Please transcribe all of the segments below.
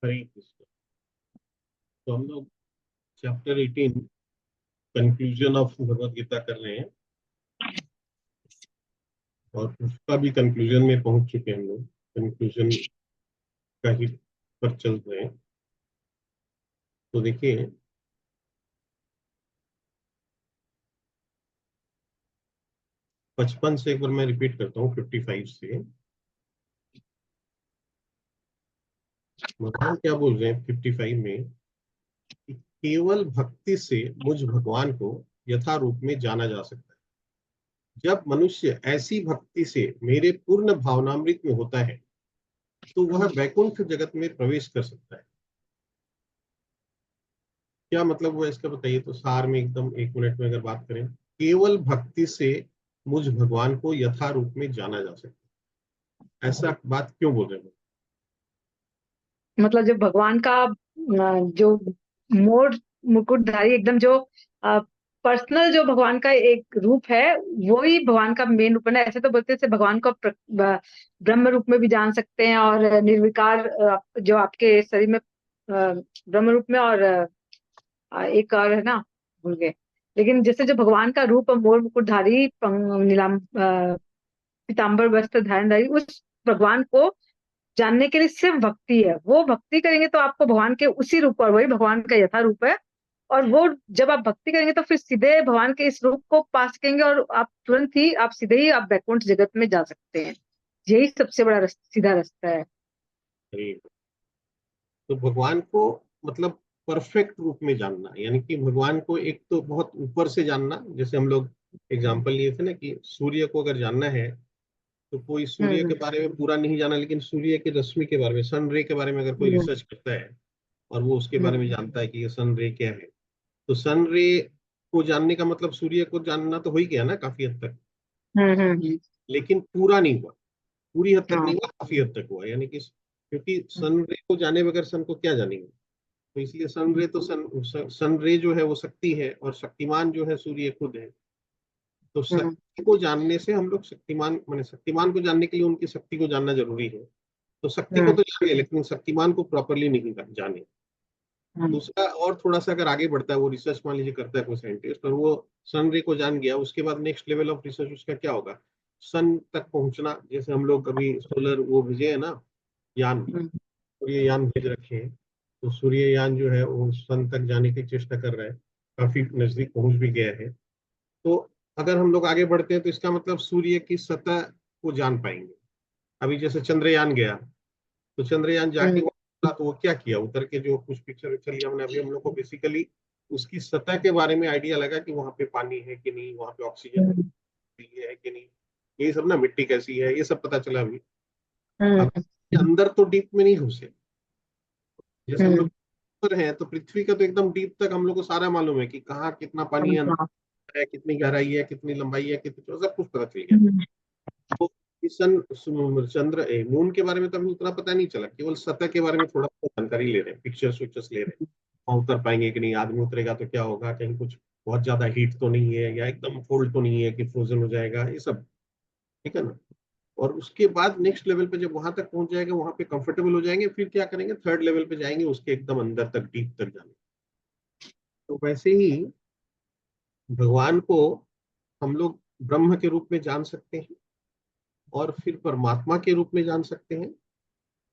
हरे कृष्ण। तो हम लोग chapter 18 conclusion of Bhagavad Gita कर रहे हैं और उसका भी कंक्लूजन में पहुंच चुके हैं हम लोग। कंक्लूजन का ही पर चल रहे हैं। तो देखिए 55 से एक बार मैं रिपीट करता हूँ 55 से। भगवान क्या बोल रहे हैं 55 में कि केवल भक्ति से मुझ भगवान को यथा रूप में जाना जा सकता है। जब मनुष्य ऐसी भक्ति से मेरे पूर्ण भावनामृत में होता है तो वह वैकुंठ जगत में प्रवेश कर सकता है। क्या मतलब हुआ इसका बताइए। तो सार में एकदम एक मिनट में अगर बात करें, केवल भक्ति से मुझ भगवान को यथा रूप में जाना जा सकता है, ऐसा बात क्यों बोल रहे हैं। मतलब जो भगवान का जो मोर मुकुटधारी एकदम जो पर्सनल जो भगवान का एक रूप है, वो ही भगवान का मेन रूप है ना। ऐसे तो बोलते हैं भगवान को ब्रह्म रूप में भी जान सकते हैं, और निर्विकार जो आपके शरीर में ब्रह्म रूप में, और एक और है ना, भूल गए। लेकिन जैसे जो भगवान का रूप है, मोर मुकुटधारी नीलाम पीताम्बर वस्त्र धारणधारी, उस भगवान को जानने के लिए सिर्फ भक्ति है। वो भक्ति करेंगे तो आपको भगवान के उसी रूप पर, वही भगवान का यथा रूप है। और वो जब आप भक्ति करेंगे तो फिर सीधे भगवान के इस रूप को पा सकेंगे, और आप तुरंत ही आप सीधे ही आप वैकुंठ जगत में जा सकते हैं। यही सबसे बड़ा सीधा रास्ता है। तो भगवान को मतलब परफेक्ट रूप में जानना, यानी कि भगवान को एक तो बहुत ऊपर से जानना। जैसे हम लोग एग्जाम्पल लिए थे ना कि सूर्य को अगर जानना है तो कोई सूर्य के हम्म बारे में पूरा नहीं जाना, लेकिन सूर्य की रश्मि के बारे में, सन रे के बारे में अगर कोई हम्म रिसर्च करता है और वो उसके बारे में हम्म जानता है कि ये सन रे क्या है, तो सन रे को जानने का मतलब सूर्य को जानना तो हो ही गया ना काफी हद तक। हम्म। लेकिन पूरा नहीं हुआ, पूरी हद तक नहीं हाँ। हुआ, काफी हद तक हुआ। यानी कि क्योंकि सन रे को जाने बगैर सन को क्या जानेंगे। तो इसलिए सन रे तो सन रे जो है वो शक्ति है, और शक्तिमान जो है सूर्य खुद है। तो हम्म शक्ति को जानने से हम लोग शक्तिमान, माने शक्तिमान को जानने के लिए उनकी शक्ति को जानना जरूरी है। तो शक्ति को हम्म तो जाने, लेकिन शक्तिमान को प्रॉपरली नहीं जाने। हम्म दूसरा और थोड़ा सा अगर आगे बढ़ता है, वो रिसर्च मान लीजिए करता है कोई साइंटिस्ट, और वो सन रे को जान गया, उसके बाद नेक्स्ट लेवल ऑफ रिसर्च उसका क्या होगा, सन तक पहुंचना। जैसे हम लोग अभी सोलर वो भेजे है ना, यान, हम्म सूर्ययान भेज रखे हैं। तो सूर्ययान जो है वो सन तक जाने की चेष्टा कर रहा है, काफी नजदीक पहुंच भी गया है। तो अगर हम लोग आगे बढ़ते हैं तो इसका मतलब सूर्य की सतह को जान पाएंगे। अभी जैसे चंद्रयान गया, तो चंद्रयान जाके हम्म वहाँ उतरा, तो वो क्या किया, उतर के जो कुछ पिक्चर विक्चर लिया हमने, अभी हम लोग को बेसिकली उसकी सतह के बारे में आइडिया लगा कि वहां पे पानी है कि नहीं, वहां पे ऑक्सीजन हम्म है कि नहीं, ये सब ना, मिट्टी कैसी है, ये सब पता चला अभी। अब हम्म अंदर तो डीप में नहीं घुसे। जैसे हम लोग हम्म ऊपर हैं तो पृथ्वी का तो एकदम डीप तक हम लोग को सारा मालूम है कि कहाँ कितना पानी है, हाँ, अंदर है, कितनी गहराई है, कितनी लंबाई है, कितनी, तो सब कुछ पता चल गया। हम्म तो इस चंद्र मून के बारे में तो अभी उतना पता नहीं चला, केवल सतह के बारे में थोड़ा जानकारी ले रहे हैं, पिक्चर्स विक्चर्स ले रहे हैं। वहाँ उतर पाएंगे कि नहीं, आदमी उतरेगा तो क्या होगा, कहीं कुछ बहुत ज्यादा हीट तो नहीं है, या एकदम कोल्ड तो नहीं है कि फ्रोजन हो जाएगा, ये सब। ठीक है ना। और उसके बाद नेक्स्ट लेवल पे जब वहां तक पहुंच जाएगा, वहां पे कंफर्टेबल हो जाएंगे, फिर क्या करेंगे, थर्ड लेवल पे जाएंगे, उसके एकदम अंदर तक, डीप तक जाने। तो वैसे ही भगवान को हम लोग ब्रह्म के रूप में जान सकते हैं, और फिर परमात्मा के रूप में जान सकते हैं,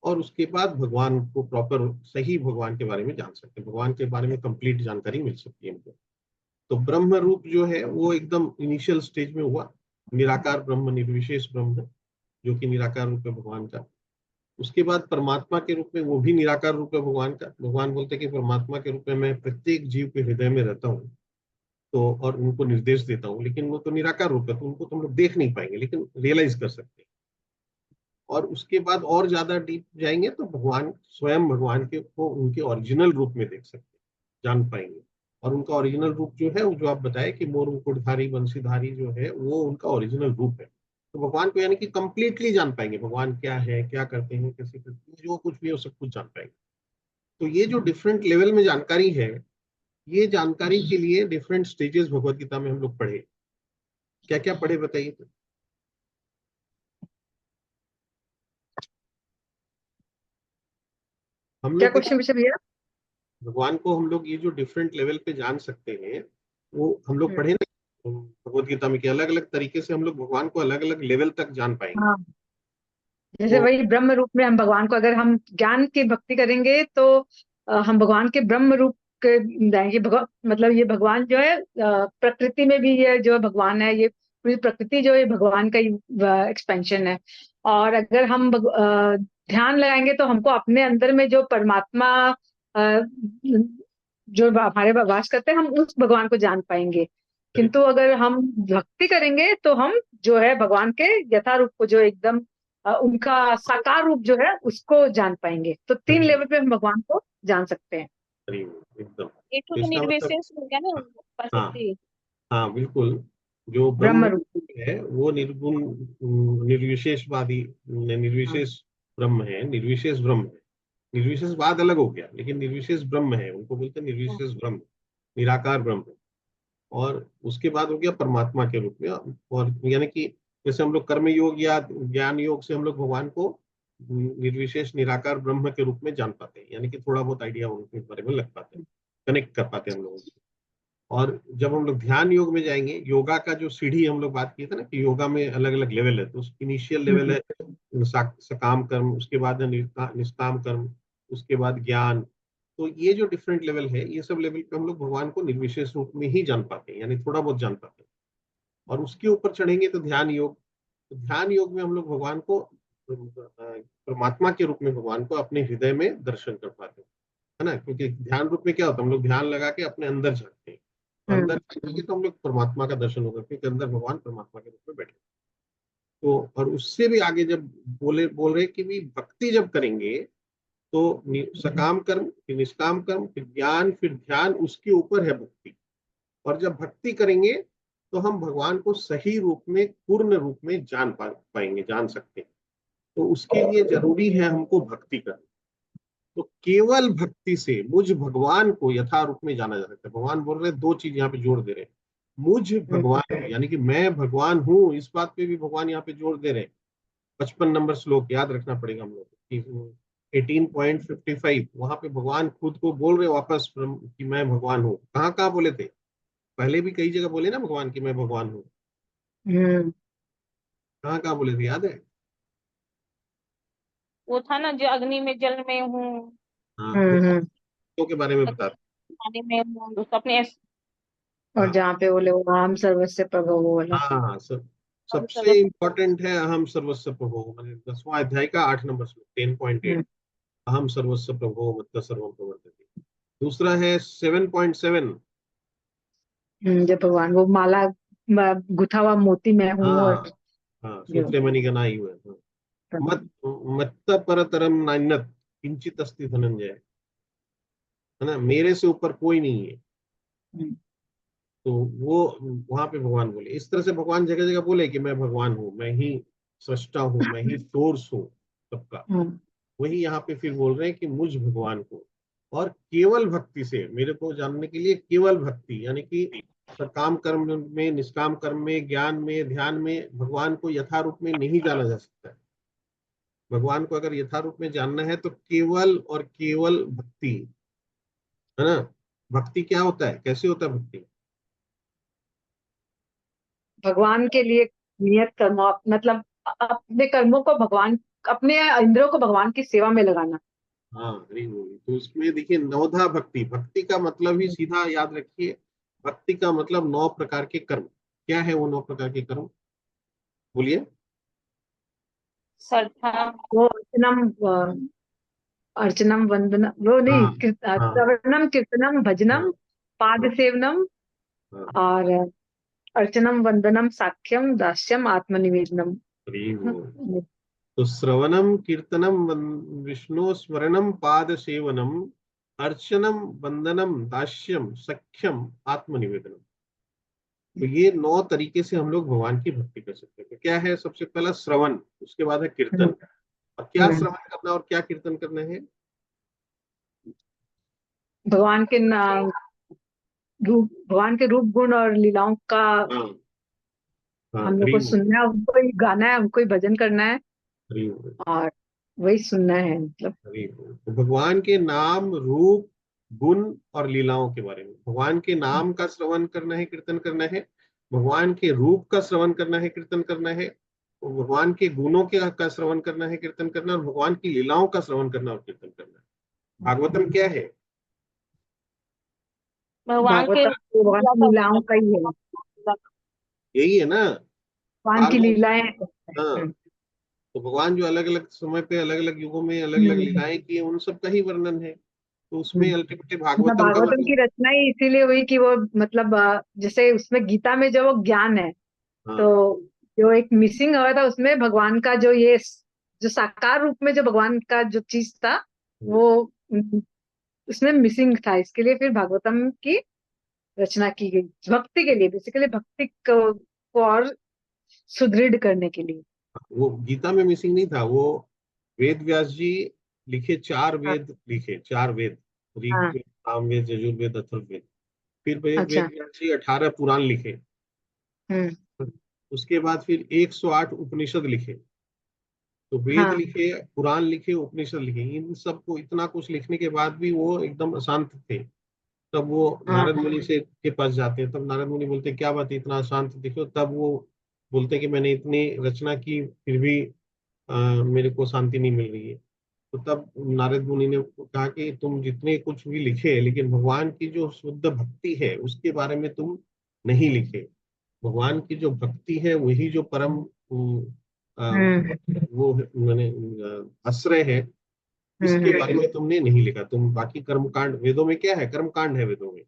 और उसके बाद भगवान को प्रॉपर सही भगवान के बारे में जान सकते हैं, भगवान के बारे में कंप्लीट जानकारी मिल सकती है हमको। तो ब्रह्म रूप जो है वो एकदम इनिशियल स्टेज में हुआ, निराकार ब्रह्म, निर्विशेष ब्रह्म, जो कि निराकार रूप है भगवान का। उसके बाद परमात्मा के रूप में, वो भी निराकार रूप है भगवान का। भगवान बोलते हैं कि परमात्मा के रूप में मैं प्रत्येक जीव के हृदय में रहता हूँ, तो और उनको निर्देश देता हूँ, लेकिन वो तो निराकार रूप है, तो उनको तो हम लोग देख नहीं पाएंगे, लेकिन रियलाइज कर सकते हैं। और उसके बाद और ज्यादा डीप जाएंगे तो भगवान स्वयं, भगवान के को उनके ओरिजिनल रूप में देख सकते हैं, जान पाएंगे। और उनका ओरिजिनल रूप जो है, वो जो आप बताए कि मोर मुकुटधारी बंशीधारी जो है, वो उनका ओरिजिनल रूप है। तो भगवान को यानी कि कंप्लीटली जान पाएंगे, भगवान क्या है, क्या करते हैं, कैसे करते हैं, जो कुछ भी है वो सब कुछ जान पाएंगे। तो ये जो डिफरेंट लेवल में जानकारी है, ये जानकारी के लिए डिफरेंट स्टेजेस भगवत गीता में हम लोग पढ़े। क्या क्या पढ़े बताइए तो। हम क्या लोग क्वेश्चन पूछे भैया? भगवान को हम लोग ये जो डिफरेंट लेवल पे जान सकते हैं, वो हम लोग हम्म, पढ़े ना भगवत गीता में कि अलग अलग तरीके से हम लोग भगवान को अलग अलग लेवल तक जान पाएंगे। हाँ, जैसे तो वही ब्रह्म रूप में हम भगवान को, अगर हम ज्ञान की भक्ति करेंगे तो हम भगवान के ब्रह्म रूप के जाएंगे। भगवान मतलब ये भगवान जो है प्रकृति में भी, ये जो भगवान है, ये पूरी प्रकृति जो है भगवान का एक्सपेंशन है। और अगर हम ध्यान लगाएंगे तो हमको अपने अंदर में जो परमात्मा अ, जो हमारे वास करते हैं, हम उस भगवान को जान पाएंगे। अरे किंतु अगर हम भक्ति करेंगे तो हम जो है भगवान के यथा रूप को, जो एकदम उनका साकार रूप जो है उसको जान पाएंगे। तो तीन अरे लेवल पे हम भगवान को जान सकते हैं। अरे एकदम। ये तो तो इसका मतलब, निर्विशेष हो गया ना हाँ प्रकृति। हाँ बिल्कुल, जो ब्रह्म ब्रह्म रूप। है वो निर्गुण निर्विशेषवादी हाँ। निर्विशेष ब्रह्म है, निर्विशेष ब्रह्म है। निर्विशेषवाद अलग हो गया, लेकिन निर्विशेष ब्रह्म है, उनको बोलते हैं निर्विशेष ब्रह्म, निराकार ब्रह्म। और उसके बाद हो गया परमात्मा के रूप में। और यानी कि जैसे हम लोग कर्म योग या ज्ञान योग से हम लोग भगवान को निर्विशेष निराकार ब्रह्म के रूप में जान पाते हैं, यानी कि थोड़ा बहुत आइडिया उनके बारे में लग पाते हैं, कनेक्ट कर पाते हैं हम लोग। और जब हम लोग ध्यान योग में जाएंगे, योगा का जो सीढ़ी हम लोग बात किए थे ना कि योगा में अलग अलग लेवल है, तो उस इनिशियल लेवल हम्म, है सकाम कर्म, उसके बाद है निष्काम कर्म, उसके बाद ज्ञान। तो ये जो डिफरेंट लेवल है, ये सब लेवल पे हम लोग भगवान को निर्विशेष रूप में ही जान पाते हैं, यानी थोड़ा बहुत जान पाते हैं। और उसके ऊपर चढ़ेंगे तो ध्यान योग। तो ध्यान योग में हम लोग भगवान को परमात्मा के रूप में भगवान को अपने हृदय में दर्शन कर पाते हैं, है ना। क्योंकि ध्यान रूप में क्या होता है, हम लोग ध्यान लगा के अपने अंदर झांकते हैं, तो हम्म, अंदर झांकेंगे तो हम लोग परमात्मा का दर्शन होगा, क्योंकि अंदर भगवान परमात्मा के रूप में बैठे। तो और उससे भी आगे जब बोल रहे कि भी भक्ति जब करेंगे तो सकाम कर्म, फिर निष्काम कर्म, फिर ज्ञान, फिर ध्यान, उसके ऊपर है भक्ति। और जब भक्ति करेंगे तो हम भगवान को सही रूप में, पूर्ण रूप में पाएंगे, जान सकते हैं। तो उसके लिए जरूरी है हमको भक्ति करना। तो केवल भक्ति से मुझ भगवान को यथा रूप में जाना जा सकता है। भगवान बोल रहे हैं, दो चीज यहाँ पे जोड़ दे रहे हैं, मुझ हम्म, भगवान यानी कि मैं भगवान हूँ, इस बात पे भी भगवान यहाँ पे जोड़ दे रहे हैं। 55 नंबर श्लोक याद रखना पड़ेगा हम लोग कि 18.55, वहां पे भगवान खुद को बोल रहे वापस कि मैं भगवान हूँ। कहाँ कहाँ बोले थे, पहले भी कई जगह बोले ना भगवान की मैं भगवान हूँ। हम्म, कहाँ कहाँ बोले थे, याद है? वो था ना, जो अग्नि में जल में हूँ, हाँ, वो हम्म, भक्तों के बारे में बता रहे। पानी में हूँ, उसको अपने और हाँ जहाँ पे बोले वो राम सर्वस्व प्रभु वो वाला। हाँ, सबसे सर्वस्व। इम्पोर्टेंट है अहम सर्वस्व प्रभो, मैंने 10वां अध्याय का 8 नंबर श्लोक 10.8, हम्म, अहम सर्वस्व प्रभो मत्त सर्वम प्रवर्तते। दूसरा है 7.7, जब भगवान वो माला गुथा हुआ मोती मैं हूँ, और हाँ हाँ, जो सूत्रे मणि गणा ही हुआ है। मत मत्त परतरम नान्यत किंचित अस्ति धनंजय, है ना, मेरे से ऊपर कोई नहीं है। हम्म, तो वो वहां पे भगवान बोले, इस तरह से भगवान जगह जगह बोले कि मैं भगवान हूँ, मैं ही सृष्टा हूँ, मैं ही सोर्स हूँ सबका। हम्म, वही यहाँ पे फिर बोल रहे हैं कि मुझ भगवान को, और केवल भक्ति से मेरे को जानने के लिए, केवल भक्ति यानी कि सकाम कर्म में, निष्काम कर्म में, ज्ञान में, ध्यान में भगवान को यथा रूप में नहीं जाना जा सकता है। भगवान को अगर यथा रूप में जानना है तो केवल और केवल भक्ति, है ना। भक्ति क्या होता है, कैसे होता है भक्ति? भगवान के लिए नियत कर्म, मतलब अपने कर्मों को भगवान, अपने इंद्रियों को भगवान की सेवा में लगाना। हाँ वेरी गुड। तो उसमें देखिए नवधा भक्ति, भक्ति का मतलब ही सीधा याद रखिए, भक्ति का मतलब 9 प्रकार के कर्म। क्या है वो 9 प्रकार के कर्म, बोलिए? श्रद्धा। वो अर्चनम, अर्चनम वंदना, वो नहीं, हाँ हाँ श्रवणम कीर्तनम हाँ भजनम पाद हाँ सेवनम, हाँ, और अर्चनम वंदनम साख्यम दास्यम आत्मनिवेदनम। Very good. तो श्रवणम कीर्तनम विष्णु स्मरणम पाद सेवनम, अर्चनम वंदनम दास्यम सख्यम आत्मनिवेदनम। तो ये 9 तरीके से हम लोग भगवान की भक्ति कर सकते हैं। तो क्या है, सबसे पहला श्रवण, उसके बाद है कीर्तन। और क्या हम्म, श्रवण करना और क्या कीर्तन करना है? भगवान के नाम, रूप, भगवान के रूप गुण और लीलाओं का हाँ हाँ, हम लोग वेरी को गुड, सुनना है, उनको ही गाना है, उनको ही भजन करना है। Very good. और वही सुनना है मतलब। तो भगवान के नाम, रूप, गुण और लीलाओं के बारे में, भगवान के नाम का श्रवण करना है, कीर्तन करना है, भगवान के रूप का श्रवण करना है, कीर्तन करना है, और भगवान के गुणों के का श्रवण करना है, कीर्तन करना है, और भगवान की लीलाओं का श्रवण करना और कीर्तन करना है। भागवतम क्या है? भगवान के भागवतम तो भगवान लीला की का लीलाओं का ही है, यही है ना। भगवान की भागवत, लीलाएं। हाँ। तो भगवान जो अलग अलग समय पे, अलग अलग युगों में अलग अलग हम्म, लीलाएं की है, उन सब का ही वर्णन है। तो उसमें हम्म। अल्टीमेटली मतलब भागवतम का भागवतम की मतलब, रचना ही इसीलिए हुई कि वो मतलब जैसे उसमें गीता में जो वो ज्ञान है, तो हाँ, जो एक मिसिंग हुआ था उसमें भगवान का जो ये जो साकार रूप में जो भगवान का जो चीज था वो उसमें मिसिंग था, इसके लिए फिर भागवतम की रचना की गई, भक्ति के लिए, बेसिकली भक्ति को और सुदृढ़ करने के लिए। वो गीता में मिसिंग नहीं था, वो वेद व्यास जी लिखे, चार हाँ, वेद लिखे, चार वेद, हाँ। ऋग्वेद, सामवेद, यजुर्वेद, अथर्ववेद। फिर वेद अच्छा। व्यास जी 18 पुराण लिखे। हम्म। उसके बाद फिर 108 उपनिषद लिखे। तो वेद हाँ, लिखे, पुराण लिखे, उपनिषद लिखे, इन सबको इतना कुछ लिखने के बाद भी वो एकदम अशांत थे। तब वो हाँ। नारद मुनि से के पास जाते हैं, तब नारद मुनि बोलते क्या बात है, इतना अशांत दिखो। तब वो बोलते कि मैंने इतनी रचना की, फिर भी मेरे को शांति नहीं मिल रही है। तो तब नारद मुनि ने कहा कि तुम जितने कुछ भी लिखे, लेकिन भगवान की जो शुद्ध भक्ति है उसके बारे में तुम नहीं लिखे। भगवान की जो भक्ति है वही जो परम हम्म, वो मैंने आश्रय है, इसके हम्म, बारे में तुमने नहीं लिखा। तुम बाकी कर्म कांड, वेदों में क्या है, कर्म कांड है वेदों में।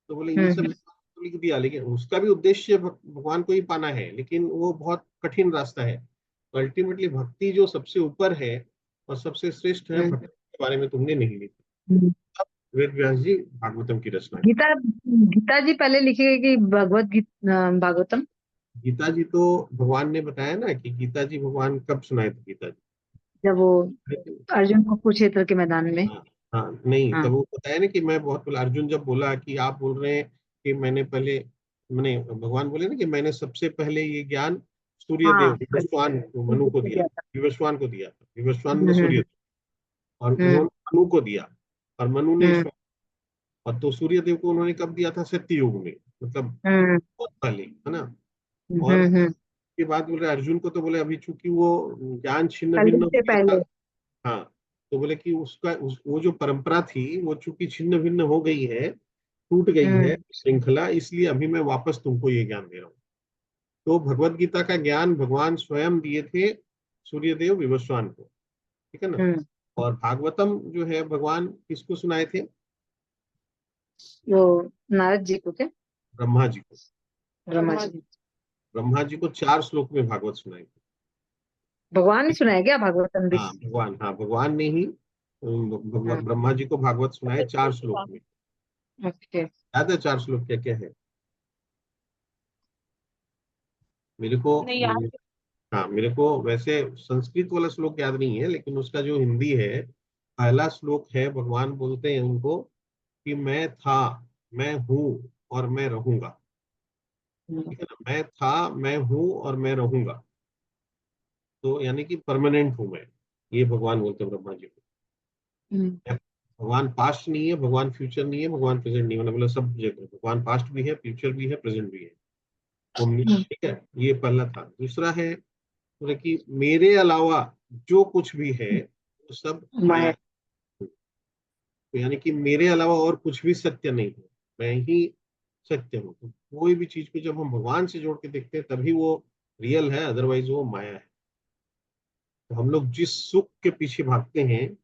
तो बोले इन सब हम्म, तो लिख दिया, लेकिन उसका भी उद्देश्य भगवान को ही पाना है, लेकिन वो बहुत कठिन रास्ता है। तो अल्टीमेटली भक्ति जो सबसे ऊपर है और सबसे श्रेष्ठ है, हम्म, भक्ति के बारे में तुमने नहीं लिखा। हम्म। अब वेद व्यास जी भागवतम की रचना की। गीता गीता जी पहले लिखी गई कि भगवत गीता भागवतम? गीता जी तो भगवान ने बताया ना कि गीता जी भगवान कब सुनाए थे गीता जब वो जी। अर्जुन को कुरुक्षेत्र के मैदान में। हाँ, हाँ, नहीं, हाँ, तब वो बताया ना कि मैं बहुत, अर्जुन जब बोला कि आप बोल रहे हैं कि मैंने पहले, मैंने, भगवान बोले ना कि मैंने सबसे पहले ये ज्ञान सूर्य देव हाँ। विवस्वान को, मनु को दिया, दिया था। विवस्वान को दिया था, विवस्वान ने सूर्य हम्म, देव, और हम्म, उन्होंने मनु को दिया, और मनु ने हम्म, ईश्वर। और तो सूर्य देव को उन्होंने कब दिया था, सत्य युग में, मतलब हम्म, बहुत पहले, है ना। हम्म, और हम्म। के बाद बोले अर्जुन को, तो बोले अभी चूंकि वो ज्ञान छिन्न भिन्न कलयुग हो से गया था। पहले। हाँ, तो बोले कि वो जो परंपरा थी वो चूंकि छिन्न भिन्न हो गई है, टूट गई है हम्म, श्रृंखला, इसलिए अभी मैं वापस तुमको ये ज्ञान दे रहा हूँ। तो भगवत गीता का ज्ञान भगवान स्वयं दिए थे सूर्यदेव विवस्वान को, ठीक है ना। हम्म। और भागवतम जो है भगवान किसको सुनाए थे? वो नारद जी को क्या? ब्रह्मा जी को। ब्रह्मा जी। ब्रह्मा जी को 4 श्लोक में भागवत सुनाए थे। भगवान ने सुनाया क्या भागवतम भी? हाँ, भगवान ने ही हाँ। ब्रह्मा जी को भागवत सुनाए 4 श्लोक में। ओके। याद है 4 श्लोक क्या क्या है? मेरे को नहीं याद। हाँ, मेरे को वैसे संस्कृत वाला श्लोक याद नहीं है, लेकिन उसका जो हिंदी है, पहला श्लोक है, भगवान बोलते हैं उनको कि मैं था, मैं हूँ और मैं रहूंगा। हम्म, ठीक है ना, मैं था, मैं हूँ और मैं रहूंगा। तो यानी कि परमानेंट हूं मैं, ये भगवान बोलते हैं ब्रह्मा जी को। हम्म, भगवान पास्ट नहीं है, भगवान फ्यूचर नहीं है, भगवान प्रेजेंट नहीं है, मतलब सब जगह भगवान पास्ट भी है, फ्यूचर भी है, प्रेजेंट भी है। हम्म। ठीक है, ये पहला था। दूसरा है बोले कि मेरे अलावा जो कुछ भी है वो सब माया माया। है। तो यानी कि मेरे अलावा और कुछ भी सत्य नहीं है, मैं ही सत्य हूँ। तो कोई भी चीज को जब हम भगवान से जोड़ के देखते हैं तभी वो रियल है, अदरवाइज वो माया है। तो हम लोग जिस सुख के पीछे भागते हैं,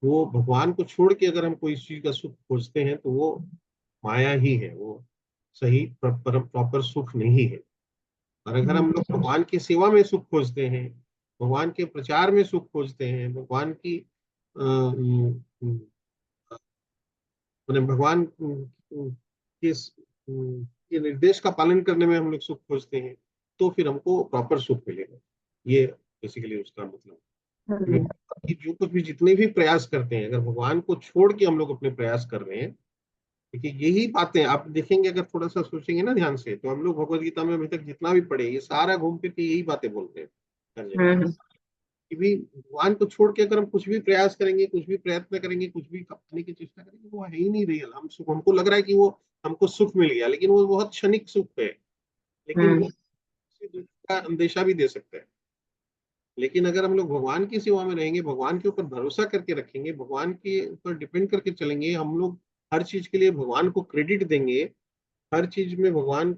वो भगवान को छोड़ के अगर हम कोई चीज का सुख खोजते हैं तो वो माया ही है, वो सही प्रॉपर सुख नहीं है। और अगर हम लोग भगवान की सेवा में सुख खोजते हैं, भगवान के प्रचार में सुख खोजते हैं, भगवान की मैंने भगवान के निर्देश का पालन करने में हम लोग सुख खोजते हैं, तो फिर हमको प्रॉपर सुख मिलेगा। ये बेसिकली उसका मतलब है। हम्म, कि जो कुछ भी, जितने भी प्रयास करते हैं, अगर भगवान को छोड़ के हम लोग अपने प्रयास कर रहे हैं, देखिए यही बातें आप देखेंगे, अगर थोड़ा सा सोचेंगे ना ध्यान से, तो हम लोग भगवत गीता में अभी तक जितना भी पढ़े, ये सारा घूम फिर के यही बातें बोलते हैं हर जगह, हम्म, कि कि भी भगवान को छोड़ के अगर हम कुछ भी प्रयास करेंगे, कुछ भी प्रयत्न करेंगे, कुछ भी करने की चेष्टा करेंगे, वो है ही नहीं रियल। हम सुख, हमको लग रहा है कि वो हमको सुख मिल गया, लेकिन वो बहुत क्षणिक सुख है, लेकिन वो किसी दुख का अंदेशा भी दे सकता है। लेकिन अगर हम लोग भगवान की सेवा में रहेंगे, भगवान के ऊपर भरोसा करके रखेंगे, भगवान के ऊपर डिपेंड करके चलेंगे, हम लोग हर चीज के लिए भगवान को क्रेडिट देंगे, हर चीज में भगवान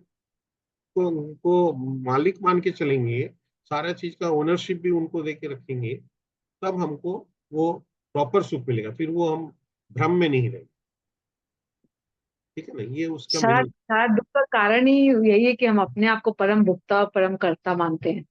को उनको मालिक मान के चलेंगे, सारा चीज का ओनरशिप भी उनको दे के रखेंगे, तब हमको वो प्रॉपर सुख मिलेगा। फिर वो हम भ्रम में नहीं रहेंगे। ठीक है ना, ये उसका शायद मेन। शायद दुख का कारण ही यही है कि हम अपने आप को परम भुक्ता और परम कर्ता मानते हैं।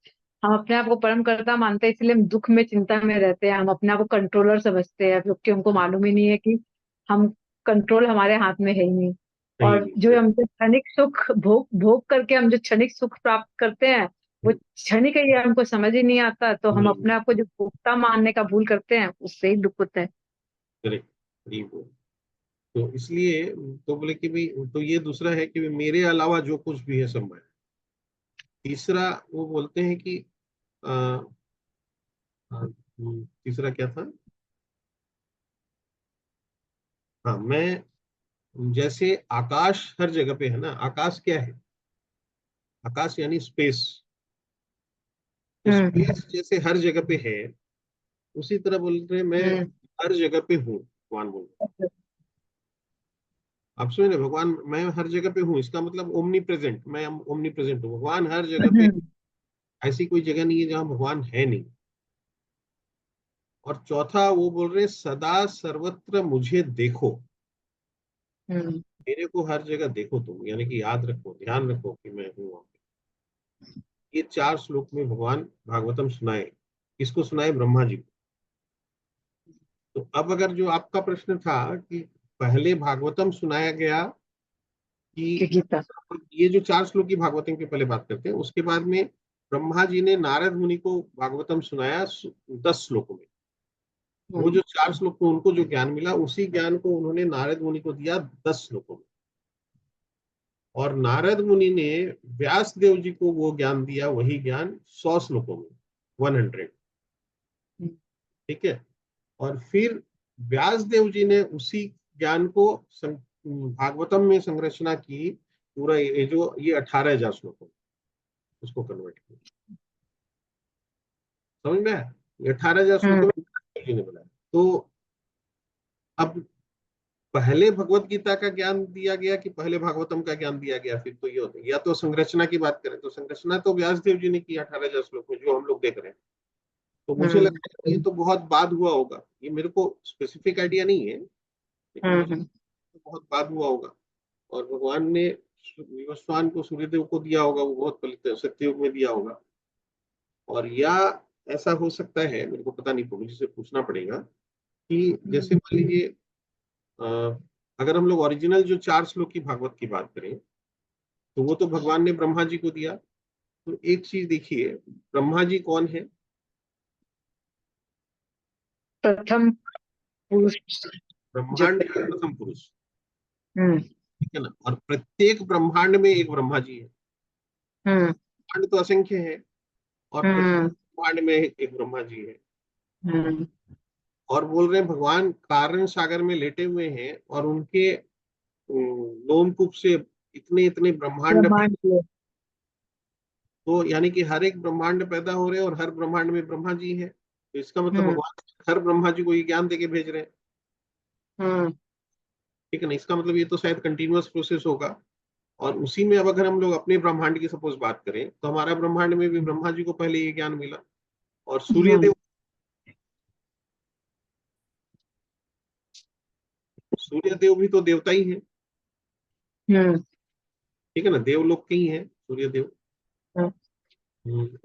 हम अपने आप को परम कर्ता मानते हैं, इसलिए हम दुख में चिंता में रहते हैं। हम अपने आप को कंट्रोलर समझते हैं, क्योंकि हमको मालूम ही नहीं है कि हम कंट्रोल हमारे हाथ में है ही नहीं। नहीं और नहीं जो हम जो क्षणिक सुख भोग भोग करके हम जो क्षणिक सुख प्राप्त करते हैं, वो क्षणिक है, ये हमको समझ ही नहीं आता। तो हम नहीं, अपने आप को जो भोक्ता मानने का भूल करते हैं, उससे ही दुख होता है। करेक्ट। नहीं वो तो इसलिए, तो बोले कि भाई, तो ये दूसरा है कि मेरे अलावा जो कुछ भी है सब मैं। तीसरा वो बोलते हैं कि आ, तीसरा क्या था? हाँ, मैं जैसे आकाश हर जगह पे है ना, आकाश क्या है? आकाश यानी स्पेस। तो हम्म। स्पेस जैसे हर जगह पे है, उसी तरह बोल रहे हैं, मैं हम्म। हर जगह पे हूँ, भगवान बोल रहे हैं। आप सुन रहे, भगवान मैं हर जगह पे हूँ, इसका मतलब ओमनी प्रेजेंट, मैं ओमनी प्रेजेंट हूँ, भगवान हर जगह पे। हम्म। ऐसी कोई जगह नहीं है जहाँ भगवान है नहीं। और चौथा वो बोल रहे हैं, सदा सर्वत्र मुझे देखो। हम्म। मेरे को हर जगह देखो तुम, यानी कि याद रखो, ध्यान रखो कि मैं हूँ वहाँ पे। ये चार श्लोक में भगवान भागवतम सुनाए। किसको सुनाए? ब्रह्मा जी को। तो अब अगर जो आपका प्रश्न था कि पहले भागवतम सुनाया गया कि, गीता। ये जो चार श्लोक की भागवतम की पहले बात करते हैं, उसके बाद में ब्रह्मा जी ने नारद मुनि को भागवतम सुनाया 10 श्लोकों में। वो हम्म। जो चार श्लोक में उनको जो ज्ञान मिला, उसी ज्ञान को उन्होंने नारद मुनि को दिया 10 श्लोकों में। और नारद मुनि ने व्यास देव जी को वो ज्ञान दिया, वही ज्ञान 100 श्लोकों में, 100। ठीक है। और फिर व्यास देव जी ने उसी ज्ञान को भागवतम में संरचना की। पूरा ये जो ये 18,000 श्लोकों, उसको कन्वर्ट किया। समझ में आया? ये 18,000 श्लोकों हम्म। में व्यास देव जी ने बनाया। तो अब पहले भगवत गीता का ज्ञान दिया गया कि पहले भागवतम का ज्ञान दिया गया? फिर तो ये होता है, या तो संरचना की बात करें तो संरचना तो व्यास देव जी ने की 18,000 श्लोक में, जो हम लोग देख रहे हैं। तो मुझे हम्म। लगता है कि ये तो बहुत बाद हुआ होगा, ये मेरे को स्पेसिफिक आइडिया नहीं है, लेकिन मुझे हम्म। तो बहुत बाद हुआ होगा। और भगवान ने विवस्वान को, सूर्यदेव को दिया होगा, वो बहुत पहले सत्ययुग में दिया होगा। और या ऐसा हो सकता है, मेरे को पता नहीं, मुझे से पूछना पड़ेगा कि जैसे मान लीजिए, अ, अगर हम लोग ओरिजिनल जो चार श्लोक की भागवत की बात करें, तो वो तो भगवान ने ब्रह्मा जी को दिया। तो एक चीज देखिए, ब्रह्मा जी कौन है? प्रथम पुरुष जो। ब्रह्मांड के प्रथम पुरुष। हम्म। ठीक है ना। और प्रत्येक ब्रह्मांड में एक ब्रह्मा जी है। हम्म। ब्रह्मांड तो असंख्य है, और प्रत्येक हम्म। ब्रह्मांड में एक ब्रह्मा जी है। हम्म। और बोल रहे हैं भगवान कारण सागर में लेटे हुए हैं, और उनके लोमकूप से इतने इतने ब्रह्मांड। ब्रह्मांड के। तो यानी कि हर एक ब्रह्मांड पैदा हो रहे हैं, और हर ब्रह्मांड में ब्रह्मा जी है। तो इसका मतलब हम्म। भगवान हर ब्रह्मा जी को ये ज्ञान देके भेज रहे हैं। हम्म। ठीक है ना, इसका मतलब ये तो शायद कंटिन्यूअस प्रोसेस होगा। और उसी में अब अगर हम लोग अपने ब्रह्मांड की सपोज बात करें, तो हमारा ब्रह्मांड में भी ब्रह्मा जी को पहले ये ज्ञान मिला। और हम्म। सूर्यदेव भी तो देवता ही है। हम्म। ठीक है ना, देवलोक के ही है सूर्यदेव।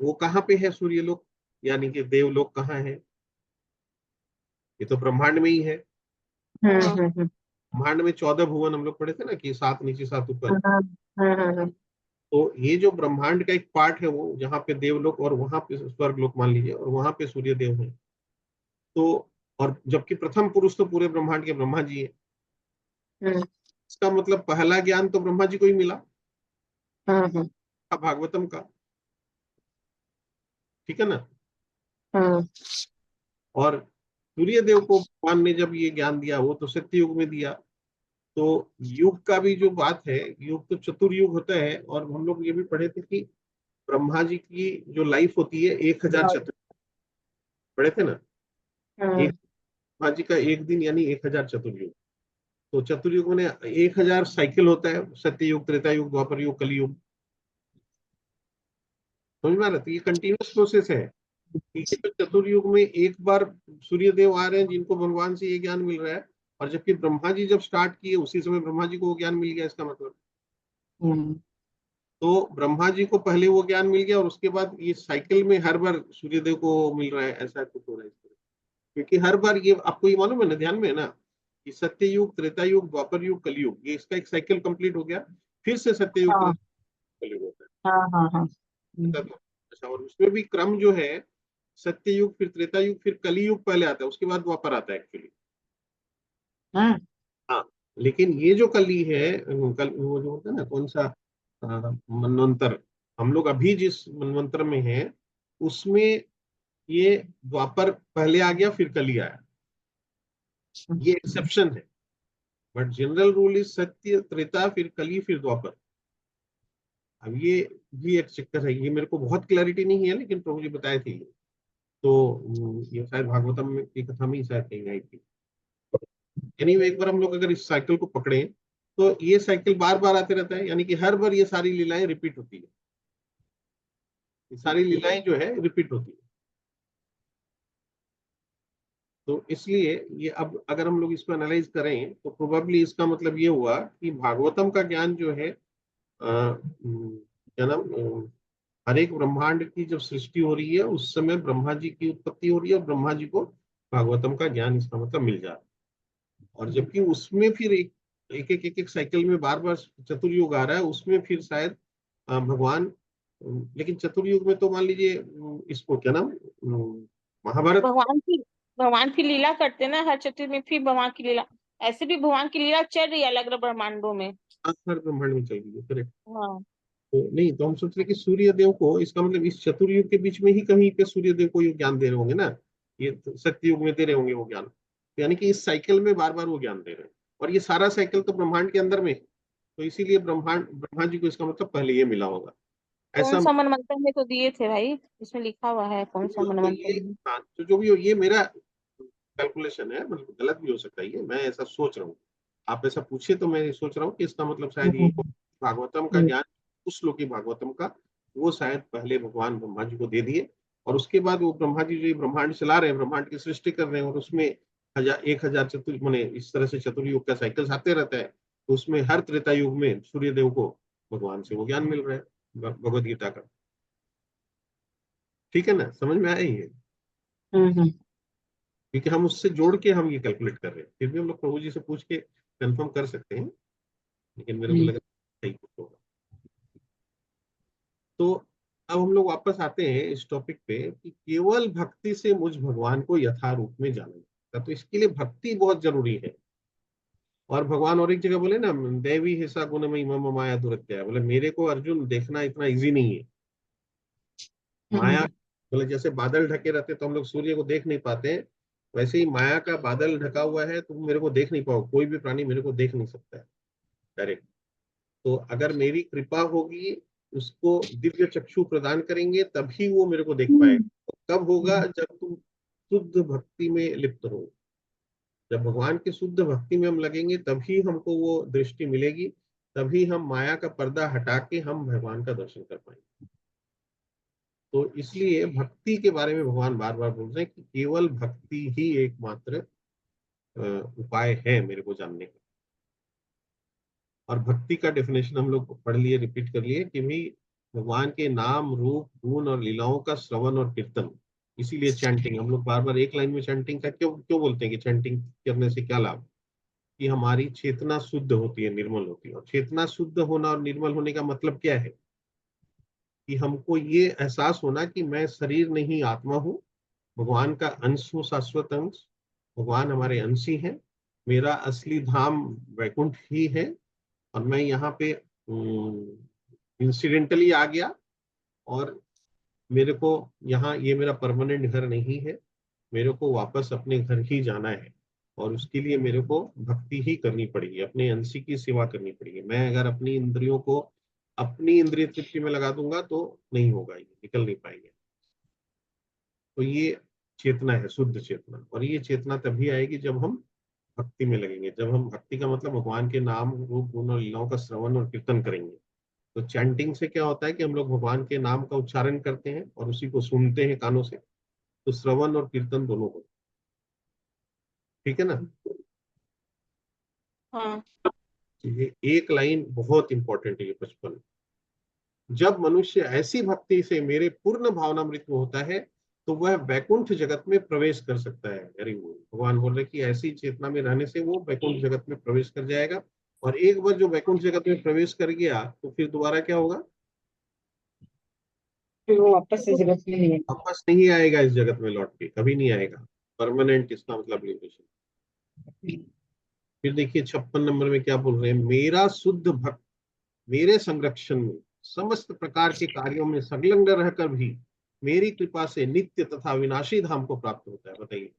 वो कहाँ पे है सूर्यलोक, यानी कि देवलोक कहाँ है? ये तो ब्रह्मांड में ही है। हम्म। ब्रह्मांड में 14 भुवन हम लोग पढ़े थे ना, कि 7 नीचे 7 ऊपर। हम्म। तो ये जो ब्रह्मांड का एक पार्ट है, वो जहाँ पे देवलोक और वहां पे स्वर्गलोक मान लीजिए, और वहां पे सूर्य देव है। तो और जबकि प्रथम पुरुष तो पूरे ब्रह्मांड के ब्रह्मा जी है। हम्म। इसका मतलब पहला ज्ञान तो ब्रह्मा जी को ही मिला, हम्म। भागवतम का। ठीक है ना। हाँ और सूर्य देव को भगवान ने जब ये ज्ञान दिया वो तो सत्य युग में दिया। तो युग का भी जो बात है, युग तो चतुर्युग होता है। और हम लोग ये भी पढ़े थे कि ब्रह्मा जी की जो लाइफ होती है 1000 चतुर्युग, पढ़े थे ना। हाँ एक ब्रह्मा जी का एक दिन यानी 1000 चतुर्युग। तो चतुर्युग में 1000 साइकिल होता है, सत्य युग, त्रेता युग, द्वापर युग, कलयुग। समझ में आ रहा है? तो ये कंटिन्यूस प्रोसेस है। ठीक है, तो चतुर्युग में एक बार सूर्य देव आ रहे हैं जिनको भगवान से ये ज्ञान मिल रहा है। और जबकि ब्रह्मा जी जब स्टार्ट किए उसी समय ब्रह्मा जी को वो ज्ञान मिल गया, इसका मतलब। हम्म, तो ब्रह्मा जी को पहले वो ज्ञान मिल गया और उसके बाद ये साइकिल में हर बार सूर्यदेव को मिल रहा है, ऐसा कुछ हो रहा है इस तरह। क्योंकि हर बार ये आपको ये मालूम है ना, ध्यान में है ना, कि सत्य युग, त्रेता युग, द्वापर युग, कलयुग, ये इसका एक साइकिल कंप्लीट हो गया। फिर से सत्य युग, हाँ त्रेता युग, कलयुग होता है। हाँ हाँ हाँ। पता तो अच्छा, और उसमें भी क्रम जो है, सत्य युग, फिर त्रेता युग, फिर कलयुग पहले आता है, उसके बाद द्वापर आता है एक्चुअली। हाँ हाँ, लेकिन ये जो कली है, कल वो जो होता है ना, कौन सा मनवंतर, हम लोग अभी जिस मनवंतर में हैं उसमें ये द्वापर पहले आ गया फिर कली आया। ये एक्सेप्शन है, बट जनरल रूल इज सत्य, त्रेता, फिर कली, फिर द्वापर। अब ये भी एक चक्कर है, ये मेरे को बहुत क्लैरिटी नहीं है, लेकिन प्रभु जी बताए थे ये। तो ये शायद भागवतम में की कथा में ही शायद कहीं आई थी। एनीवे, एक बार हम लोग अगर इस साइकिल को पकड़े तो ये साइकिल बार बार आते रहता है, यानी कि हर बार ये सारी लीलाएं रिपीट होती है। ये सारी लीलाएं जो है रिपीट होती है। तो इसलिए ये, अब अगर हम लोग इसको एनालाइज करें तो प्रोबेबली इसका मतलब ये हुआ कि भागवतम का ज्ञान जो है, क्या नाम, हर एक ब्रह्मांड की जब सृष्टि हो रही है उस समय ब्रह्मा जी की उत्पत्ति हो रही है और ब्रह्मा जी को भागवतम का ज्ञान इसका मतलब मिल जा रहा है। और जबकि उसमें फिर एक एक साइकिल में बार बार चतुर्युग आ रहा है, उसमें फिर शायद भगवान, लेकिन चतुर्युग में तो मान लीजिए इसको क्या नाम, महाभारत। भगवान की लीला करते ना हर चतुर्थ में, फिर भगवान की लीला, ऐसे भी भगवान की लीला चल रही है अलग अलग ब्रह्मांडों में। हर ब्रह्मांड में चल रही है, करेक्ट। हाँ। तो नहीं, तो हम सोच रहे कि सूर्य देव को, इसका मतलब इस चतुर्युग के बीच में ही कहीं पे सूर्य देव को ये ज्ञान दे रहे होंगे ना। ये तो सत्य युग में दे रहे होंगे वो ज्ञान, तो यानी कि इस साइकिल में बार बार वो ज्ञान दे रहे हैं। और ये सारा साइकिल तो ब्रह्मांड के अंदर में है। तो इसीलिए ब्रह्मा जी को इसका मतलब पहले ये मिला होगा, कौन ऐसा। सा मनमंत्र में तो दिए थे भाई, इसमें लिखा हुआ है कौन सा तो मनमंत्र ये, में। हाँ, तो जो भी हो, ये मेरा कैलकुलेशन है, मतलब गलत भी हो सकता है, ये मैं ऐसा सोच रहा हूँ। आप ऐसा पूछे तो मैं सोच रहा हूँ कि इसका मतलब शायद ये हम्म, भागवतम का ज्ञान, उस श्लोकी भागवतम का, वो शायद पहले भगवान ब्रह्मा जी को दे दिए। और उसके बाद वो ब्रह्मा जी जो ये ब्रह्मांड चला रहे हैं, ब्रह्मांड की सृष्टि कर रहे हैं, और उसमें 1000 चतुर माने इस तरह से चतुर्युग का साइकिल आते रहता है। तो उसमें हर त्रेता युग में सूर्य देव को भगवान से वो ज्ञान मिल रहा है, भगवत गीता का। ठीक है ना, समझ में आया ये? हम्म, क्योंकि हम उससे जोड़ के हम ये कैलकुलेट कर रहे हैं, फिर भी हम लोग प्रभु जी से पूछ के कंफर्म कर सकते हैं, लेकिन मेरे को लग रहा है सही कुछ होगा। तो अब हम लोग वापस आते हैं इस टॉपिक पे कि केवल भक्ति से मुझ भगवान को यथारूप में जाना जाता है। तो इसके लिए भक्ति बहुत जरूरी है। और भगवान और एक जगह बोले ना, दैवी हिस्सा गुणमयी मम माया दुरत्या, बोले मेरे को अर्जुन देखना इतना इजी नहीं है। माया, बोले जैसे बादल ढके रहते तो हम लोग सूर्य को देख नहीं पाते हैं, वैसे ही माया का बादल ढका हुआ है, तुम मेरे को देख नहीं पाओ, कोई भी प्राणी मेरे को देख नहीं सकता है डायरेक्ट। तो अगर मेरी कृपा होगी, उसको दिव्य चक्षु प्रदान करेंगे तभी वो मेरे को देख पाएगा। तो कब होगा? जब तुम शुद्ध भक्ति में लिप्त हो, जब भगवान की शुद्ध भक्ति में हम लगेंगे तभी हमको वो दृष्टि मिलेगी। तभी हम माया का पर्दा हटा के हम भगवान का दर्शन कर पाएंगे। तो इसलिए भक्ति के बारे में भगवान बार बार बोल रहे हैं कि केवल भक्ति ही एकमात्र उपाय है मेरे को जानने का। और भक्ति का डेफिनेशन हम लोग पढ़ लिए, रिपीट कर लिए कि भाई भगवान के नाम, रूप, गुण और लीलाओं का श्रवण और कीर्तन। इसीलिए चैंटिंग, हम लोग बार बार एक लाइन में चैंटिंग का क्यों क्यों बोलते हैं कि चैंटिंग करने से क्या लाभ? कि हमारी चेतना शुद्ध होती है, निर्मल होती है। और चेतना शुद्ध होना और निर्मल होने का मतलब क्या है? कि हमको ये एहसास होना कि मैं शरीर नहीं, आत्मा हूँ, भगवान का अंश हूँ, शाश्वत अंश। भगवान हमारे अंशी हैं। मेरा असली धाम वैकुंठ ही है। और मैं यहाँ पे इंसिडेंटली आ गया, और मेरे को यहाँ, ये मेरा परमानेंट घर नहीं है, मेरे को वापस अपने घर ही जाना है, और उसके लिए मेरे को भक्ति ही करनी पड़ेगी, अपने अंशी की सेवा करनी पड़ेगी। मैं अगर अपनी इंद्रियों को अपनी इंद्रिय तृप्ति में लगा दूंगा तो नहीं होगा, ये निकल नहीं पाएंगे। तो ये चेतना है, शुद्ध चेतना, और ये चेतना तभी आएगी जब हम भक्ति में लगेंगे, जब हम भक्ति का मतलब भगवान के नाम रूप गुण और लीलाओं का श्रवण और कीर्तन करेंगे। तो चैंटिंग से क्या होता है कि हम लोग भगवान के नाम का उच्चारण करते हैं और उसी को सुनते हैं कानों से, तो श्रवण और कीर्तन दोनों को, ठीक है ना। हाँ। ये एक लाइन बहुत इंपॉर्टेंट है, ये 55। जब मनुष्य ऐसी भक्ति से मेरे पूर्ण भावनामृत में होता है तो वह वैकुंठ जगत में प्रवेश कर सकता है। Very good. भगवान बोल रहे कि ऐसी चेतना में रहने से वो वैकुंठ जगत में प्रवेश कर जाएगा, और एक बार जो वैकुंठ जगत में प्रवेश कर गया तो फिर दोबारा क्या होगा, फिर वो वापस इस जगत में नहीं है। वापस नहीं आएगा इस जगत में, लौट के कभी नहीं आएगा। परमानेंट, इसका मतलब लिमिटेशन। फिर देखिए 56 नंबर में क्या बोल रहे हैं, मेरा शुद्ध भक्त मेरे संरक्षण में समस्त प्रकार के कार्यों में संलग्न रहकर भी मेरी कृपा से नित्य तथा विनाशी धाम को प्राप्त होता है। बताइए,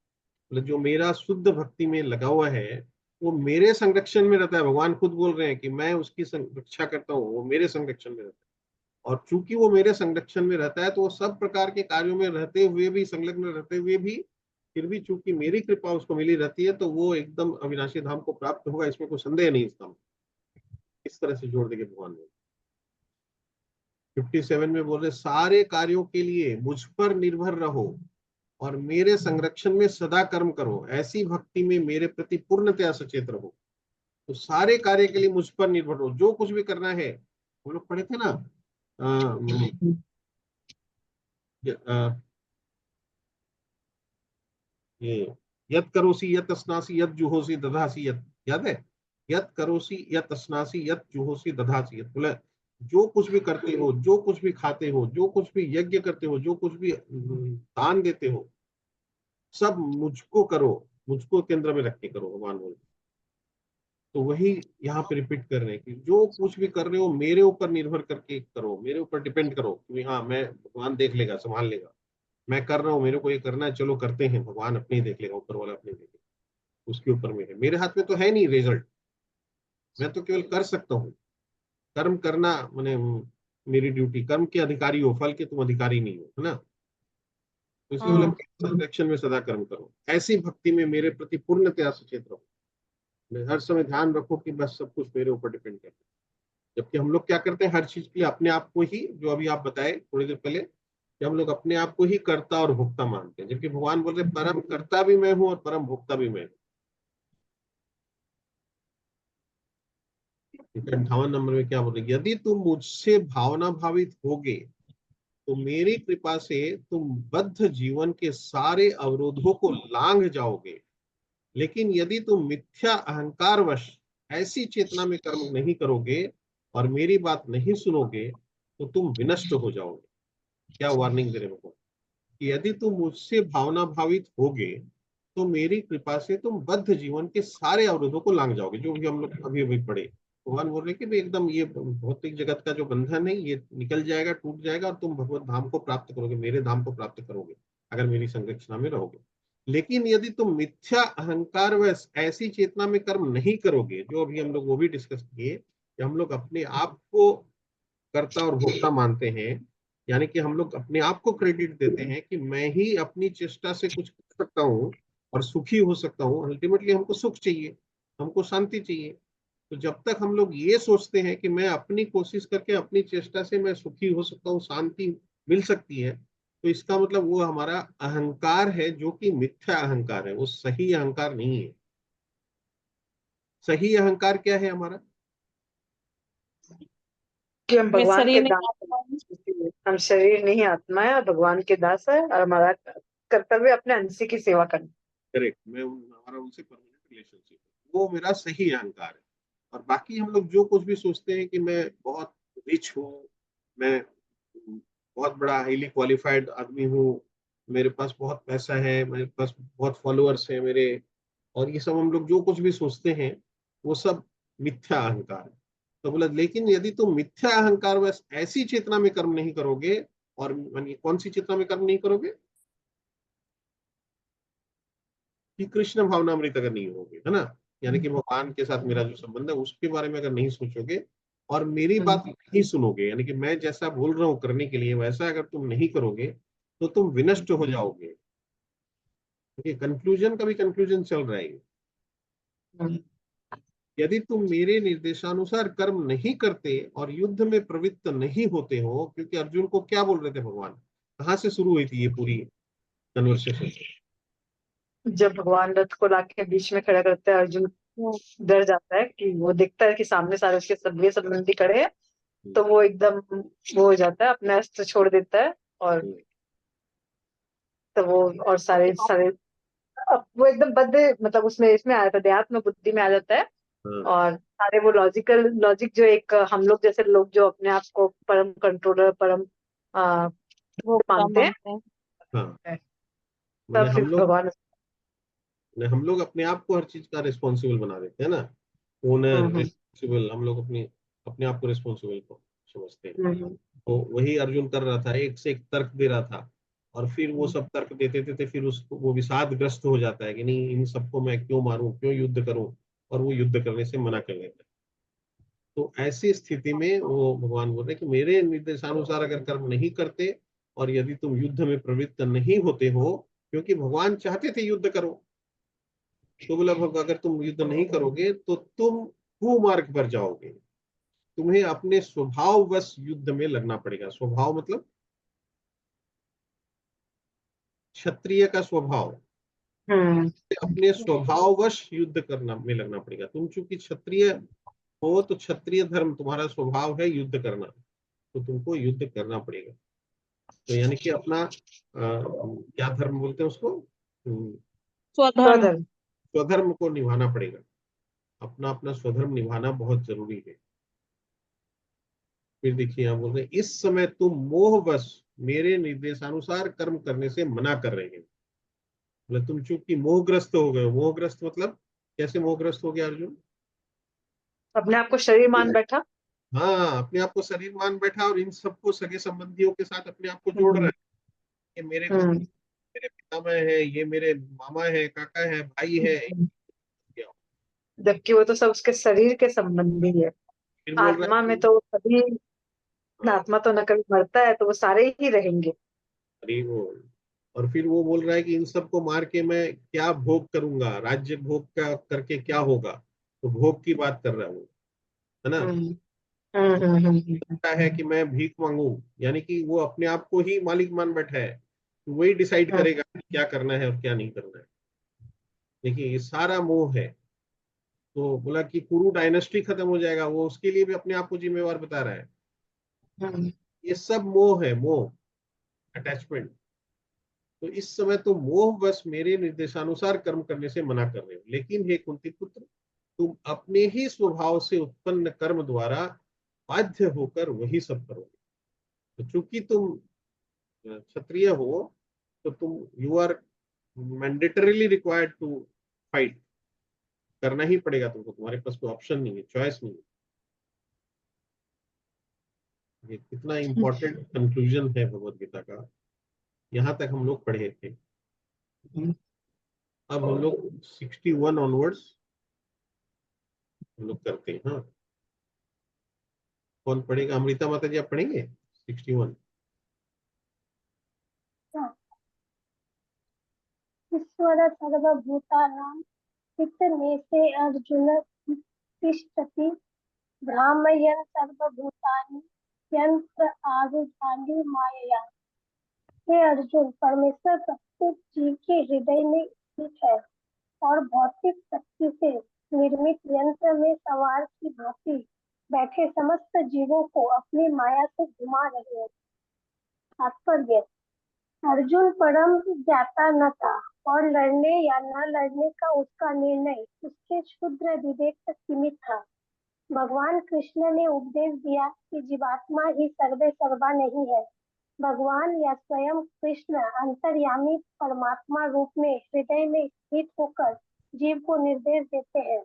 मतलब जो मेरा शुद्ध भक्ति में लगा हुआ है वो मेरे संरक्षण में रहता है। भगवान खुद बोल रहे हैं कि मैं उसकी रक्षा करता हूँ, वो मेरे संरक्षण में रहता है। और चूंकि वो मेरे संरक्षण में रहता है तो वो सब प्रकार के कार्यों में रहते हुए भी, संलग्न रहते हुए भी, फिर भी चूंकि मेरी कृपा उसको मिली रहती है तो वो एकदम अविनाशी धाम को प्राप्त होगा, इसमें कोई संदेह नहीं। इसका इस तरह से जोड़ देंगे भगवान ने। 57 में बोल रहे, सारे कार्यों के लिए मुझ पर निर्भर रहो और मेरे संरक्षण में सदा कर्म करो, ऐसी भक्ति में मेरे प्रति पूर्णतया सचेत रहो। तो सारे कार्य के लिए मुझ पर निर्भर रहो, जो कुछ भी करना है। हम लोग पढ़े थे ना, ये यत करोसी यत अस्नासी यत जुहोसी दधासी यत, याद है, यत करोसी यत अस्नासी यत जुहोसी दधासी यत, बोला जो कुछ भी करते हो, जो कुछ भी खाते हो, जो कुछ भी यज्ञ करते हो, जो कुछ भी दान देते हो, सब मुझको करो, मुझको केंद्र में रख के करो, भगवान बोल। तो वही यहाँ पे रिपीट कर रहे हैं कि जो कुछ भी कर रहे हो मेरे ऊपर निर्भर करके करो, मेरे ऊपर डिपेंड करो कि हाँ मैं, भगवान देख लेगा, संभाल लेगा, मैं कर रहा हूँ, मेरे को ये करना है, चलो करते हैं, भगवान अपने ही देख लेगा, ऊपर वाला अपने देख लेगा, उसके ऊपर में है, मेरे हाथ में तो है नहीं रिजल्ट, मैं तो केवल कर सकता हूँ। कर्म करना मैंने, मेरी ड्यूटी, कर्म के अधिकारी हो, फल के तुम अधिकारी नहीं हो, है ना। तो इसलिए बोला संरक्षण में सदा कर्म करो, ऐसी भक्ति में मेरे प्रति पूर्णतया सचेत रहो, हर समय ध्यान रखो कि बस सब कुछ मेरे ऊपर डिपेंड करता है। जबकि हम लोग क्या करते हैं, हर चीज के लिए अपने आप को ही, जो अभी आप बताए थोड़ी देर पहले, कि हम लोग अपने आप को ही कर्ता और भोक्ता मानते हैं, जबकि भगवान बोल रहे परम कर्ता भी मैं हूं और परम भोक्ता भी मैं हूं। 58 नंबर में क्या बोल रहे, यदि तुम मुझसे भावना भावित होगे तो मेरी कृपा से तुम बद्ध जीवन के सारे अवरोधों को लांघ जाओगे, लेकिन यदि तुम मिथ्या अहंकारवश ऐसी चेतना में कर्म नहीं करोगे और मेरी बात नहीं सुनोगे तो तुम विनष्ट हो जाओगे। क्या वार्निंग दे रहे हो कि यदि तुम मुझसे भावना भावित होगे तो मेरी कृपा से तुम बद्ध जीवन के सारे अवरोधों को लांघ जाओगे, जो भी हम लोग अभी अभी पढ़े। भगवान बोल रहे कि भाई एकदम ये भौतिक जगत का जो बंधन है ये निकल जाएगा, टूट जाएगा, और तुम भगवत धाम को प्राप्त करोगे, मेरे धाम को प्राप्त करोगे अगर मेरी संरक्षणा में रहोगे। लेकिन यदि तुम मिथ्या अहंकार व ऐसी चेतना में कर्म नहीं करोगे, जो अभी हम लोग वो भी डिस्कस किए, कि हम लोग अपने आप को कर्ता और भोक्ता मानते हैं, यानी कि हम लोग अपने आप को क्रेडिट देते हैं कि मैं ही अपनी चेष्टा से कुछ कर सकता हूँ और सुखी हो सकता हूँ। अल्टीमेटली हमको सुख चाहिए, हमको शांति चाहिए। तो जब तक हम लोग ये सोचते हैं कि मैं अपनी कोशिश करके, अपनी चेष्टा से मैं सुखी हो सकता हूँ, शांति मिल सकती है, तो इसका मतलब वो हमारा अहंकार है, जो कि मिथ्या अहंकार है, वो सही अहंकार नहीं है। सही अहंकार क्या है हमारा, कि हम मैं भगवान के शरीर दास नहीं हैं। हम शरीर नहीं आत्मा है और भगवान के दास है, और हमारा कर्तव्य अपने अंशी की सेवा करना। करेक्ट, मैं हमारा उनसे परमानेंट रिलेशनशिप, वो मेरा सही अहंकार है। और बाकी हम लोग जो कुछ भी सोचते हैं कि मैं बहुत रिच हूँ, मैं बहुत बड़ा हाईली क्वालिफाइड आदमी हूँ, मेरे पास बहुत पैसा है, मेरे पास बहुत फॉलोअर्स हैं मेरे, और ये सब हम लोग जो कुछ भी सोचते हैं वो सब मिथ्या अहंकार है। तो बोला लेकिन यदि तुम मिथ्या अहंकार बस ऐसी चेतना में कर्म नहीं करोगे और मानिए कौन सी चिंता में कर्म नहीं करोगे कि कृष्ण भावनामृत अगर नहीं होगे, है ना, यानी कि भगवान के साथ मेरा जो संबंध है उसके बारे में अगर नहीं सोचोगे और मेरी बात नहीं सुनोगे, यानी कि मैं जैसा बोल रहा हूँ करने के लिए वैसा अगर तुम नहीं करोगे तो तुम विनष्ट हो जाओगे। क्योंकि कंक्लूजन का भी कंक्लूजन चल रहा है। यदि तुम मेरे निर्देशानुसार कर्म नहीं करते और युद्ध में प्रवृत्त नहीं होते हो, क्योंकि अर्जुन को क्या बोल रहे थे भगवान, कहाँ से शुरू हुई थी ये पूरी कन्वर्सेशन? जब भगवान रथ को लाके बीच में खड़ा करते हैं, अर्जुन डर जाता है कि वो देखता है कि सामने सारे उसके सगे संबंधी खड़े हैं, तो वो एकदम वो हो जाता है, अपने अस्त्र छोड़ देता है। और तो वो और सारे सारे अब वो एकदम बद्ध, मतलब उसमें इसमें आ जाता है, अध्यात्म बुद्धि में आ जाता है। हाँ, और सारे वो लॉजिक जो एक हम लोग जैसे लोग जो अपने आप को परम कंट्रोलर, परम आ, वो काम मानते मानते हैं। हाँ, हैं, मैंने तब हम फिर लोग भगवान। हम लोग अपने आप को हर चीज का रिस्पॉन्सिबल बना देते हैं ना, ओनर हम्म रिस्पॉन्सिबल, हम लोग अपने अपने आप को रिस्पॉन्सिबल को समझते हैं। हम्म तो वही अर्जुन कर रहा था, एक से एक तर्क दे रहा था, और फिर वो हम्म सब तर्क देते थे, फिर उसको वो विषादग्रस्त हो जाता है कि नहीं इन सबको मैं क्यों मारूं, क्यों युद्ध करूं, और वो युद्ध करने से मना कर लेता है। तो ऐसी स्थिति में वो भगवान बोल रहे हैं कि मेरे निर्देशानुसार अगर कर्म नहीं करते और यदि तुम युद्ध में प्रवृत्त नहीं होते हो, क्योंकि भगवान चाहते थे युद्ध करो, तो बोला अगर तुम युद्ध नहीं करोगे तो तुम कुमार्ग पर जाओगे, तुम्हें अपने स्वभाववश युद्ध में लगना पड़ेगा। स्वभाव मतलब क्षत्रिय का स्वभाव, हम्म अपने स्वभाववश युद्ध करना में लगना पड़ेगा। तुम चूंकि क्षत्रिय हो तो क्षत्रिय धर्म तुम्हारा स्वभाव है युद्ध करना, तो तुमको युद्ध करना पड़ेगा। तो यानी कि अपना क्या धर्म बोलते हैं उसको, स्वधर्म। स्वधर्म। स्वधर्म को निभाना पड़ेगा। अपना अपना स्वधर्म निभाना बहुत जरूरी है। फिर देखिए यहाँ बोल रहे हैं, इस समय तुम मोहवश मेरे निर्देशानुसार कर्म करने से मना कर रहे हैं। मतलब तुम चूंकि मोहग्रस्त हो गए हो। मोहग्रस्त मतलब कैसे मोहग्रस्त हो गया अर्जुन? अपने आप को शरीर मान बैठा। हाँ, अपने आप को शरीर मान बैठा और इन सबको सगे संबंधियों के साथ अपने आप को जोड़ रहा हम्म है। ये मेरे हम्म मेरे पितामह है, ये मेरे मामा है, काका है, भाई है। जबकि वो तो सब उसके शरीर के संबंधी है। फिर बोल रहा आत्मा है में कि तो कभी, हाँ, आत्मा तो न कभी मरता है, तो वो सारे ही रहेंगे। अरे वो, और फिर वो बोल रहा है कि इन सबको मार के मैं क्या भोग करूंगा, राज्य भोग का करके क्या होगा। तो भोग की बात कर रहा हूँ, है ना। हम्म हम्म। क्या है कि मैं भीख मांगू, यानी कि वो अपने आप को ही मालिक मान बैठा है, वही डिसाइड हम्म करेगा कि क्या करना है और क्या नहीं करना है। देखिए ये सारा मोह है। तो बोला कि कुरु डायनेस्टी खत्म हो जाएगा, वो उसके लिए भी अपने आप को जिम्मेवार बता रहा है। हम्म ये सब मोह है, मोह, अटैचमेंट। तो इस समय तुम मोह बस मेरे निर्देशानुसार कर्म करने से मना कर रहे हो, लेकिन हे कुंती पुत्र, तुम अपने ही स्वभाव से उत्पन्न कर्म द्वारा बाध्य होकर वही सब करोगे। तो चूंकि तुम क्षत्रिय हो, तो तुम you are mandatorily required to fight, करना ही पड़ेगा तुमको, तुम्हारे पास कोई ऑप्शन नहीं है, चॉइस नहीं है। ये कितना इंपॉर्टेंट कंक्लूजन है भगवत गीता का। यहाँ तक हम लोग पढ़े थे। अब हम लोग 61 ऑनवर्ड्स हम लोग करते हैं। हाँ, कौन पढ़ेगा? अमृता माता जी आप पढ़ेंगे 61? ईश्वर सर्वभूतानां हितमेते अर्जुन तिष्ठति भ्रामयन् सर्वभूतानि यन्त्र आविर्भावि मायया। हे अर्जुन, परमेश्वर प्रत्येक जीव के हृदय में स्थित है और भौतिक शक्ति से निर्मित यंत्र में सवार की भांति बैठे समस्त जीवों को अपनी माया से घुमा रहे हैं। तात्पर्य, अर्जुन परम ज्ञाता न था और लड़ने या न लड़ने का उसका निर्णय उसके क्षुद्र विवेक तक सीमित था। भगवान कृष्ण ने उपदेश दिया कि जीवात्मा ही सर्वे सर्वा नहीं है। भगवान या स्वयं कृष्ण अंतर्यामी परमात्मा रूप में हृदय में स्थित होकर जीव को निर्देश देते हैं।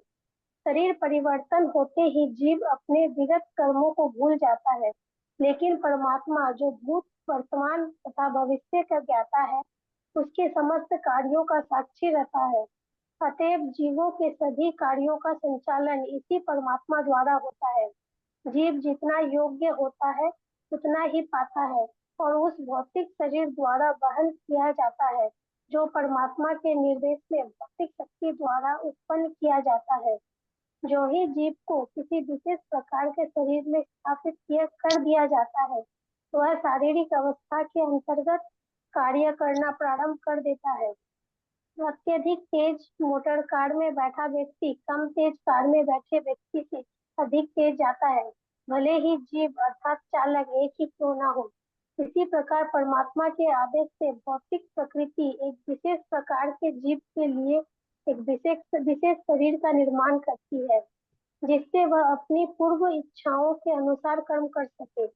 शरीर परिवर्तन होते ही जीव अपने विगत कर्मों को भूल जाता है लेकिन परमात्मा जो भूत, वर्तमान तथा भविष्य का ज्ञाता है, उसके समस्त कार्यों का साक्षी रहता है। अतएव जीवों के सभी कार्यों का संचालन इसी परमात्मा द्वारा होता है। जीव जितना योग्य होता है उतना ही पाता है और उस भौतिक शरीर द्वारा वहन किया जाता है जो परमात्मा के निर्देश में भौतिक शक्ति द्वारा उत्पन्न किया जाता है। जो ही जीव को किसी विशेष प्रकार के शरीर में स्थापित कर दिया जाता है, तो वह शारीरिक अवस्था के अंतर्गत कार्य करना प्रारंभ कर देता है। अत्यधिक तेज मोटर कार में बैठा व्यक्ति कम तेज कार में बैठे व्यक्ति से अधिक तेज जाता है, भले ही जीव अर्थात चालक एक ही क्यों न हो। इसी प्रकार परमात्मा के आदेश से भौतिक प्रकृति एक विशेष प्रकार के जीव के लिए एक विशेष शरीर का निर्माण करती है, जिससे वह अपनी पूर्व इच्छाओं के अनुसार कर्म कर सके।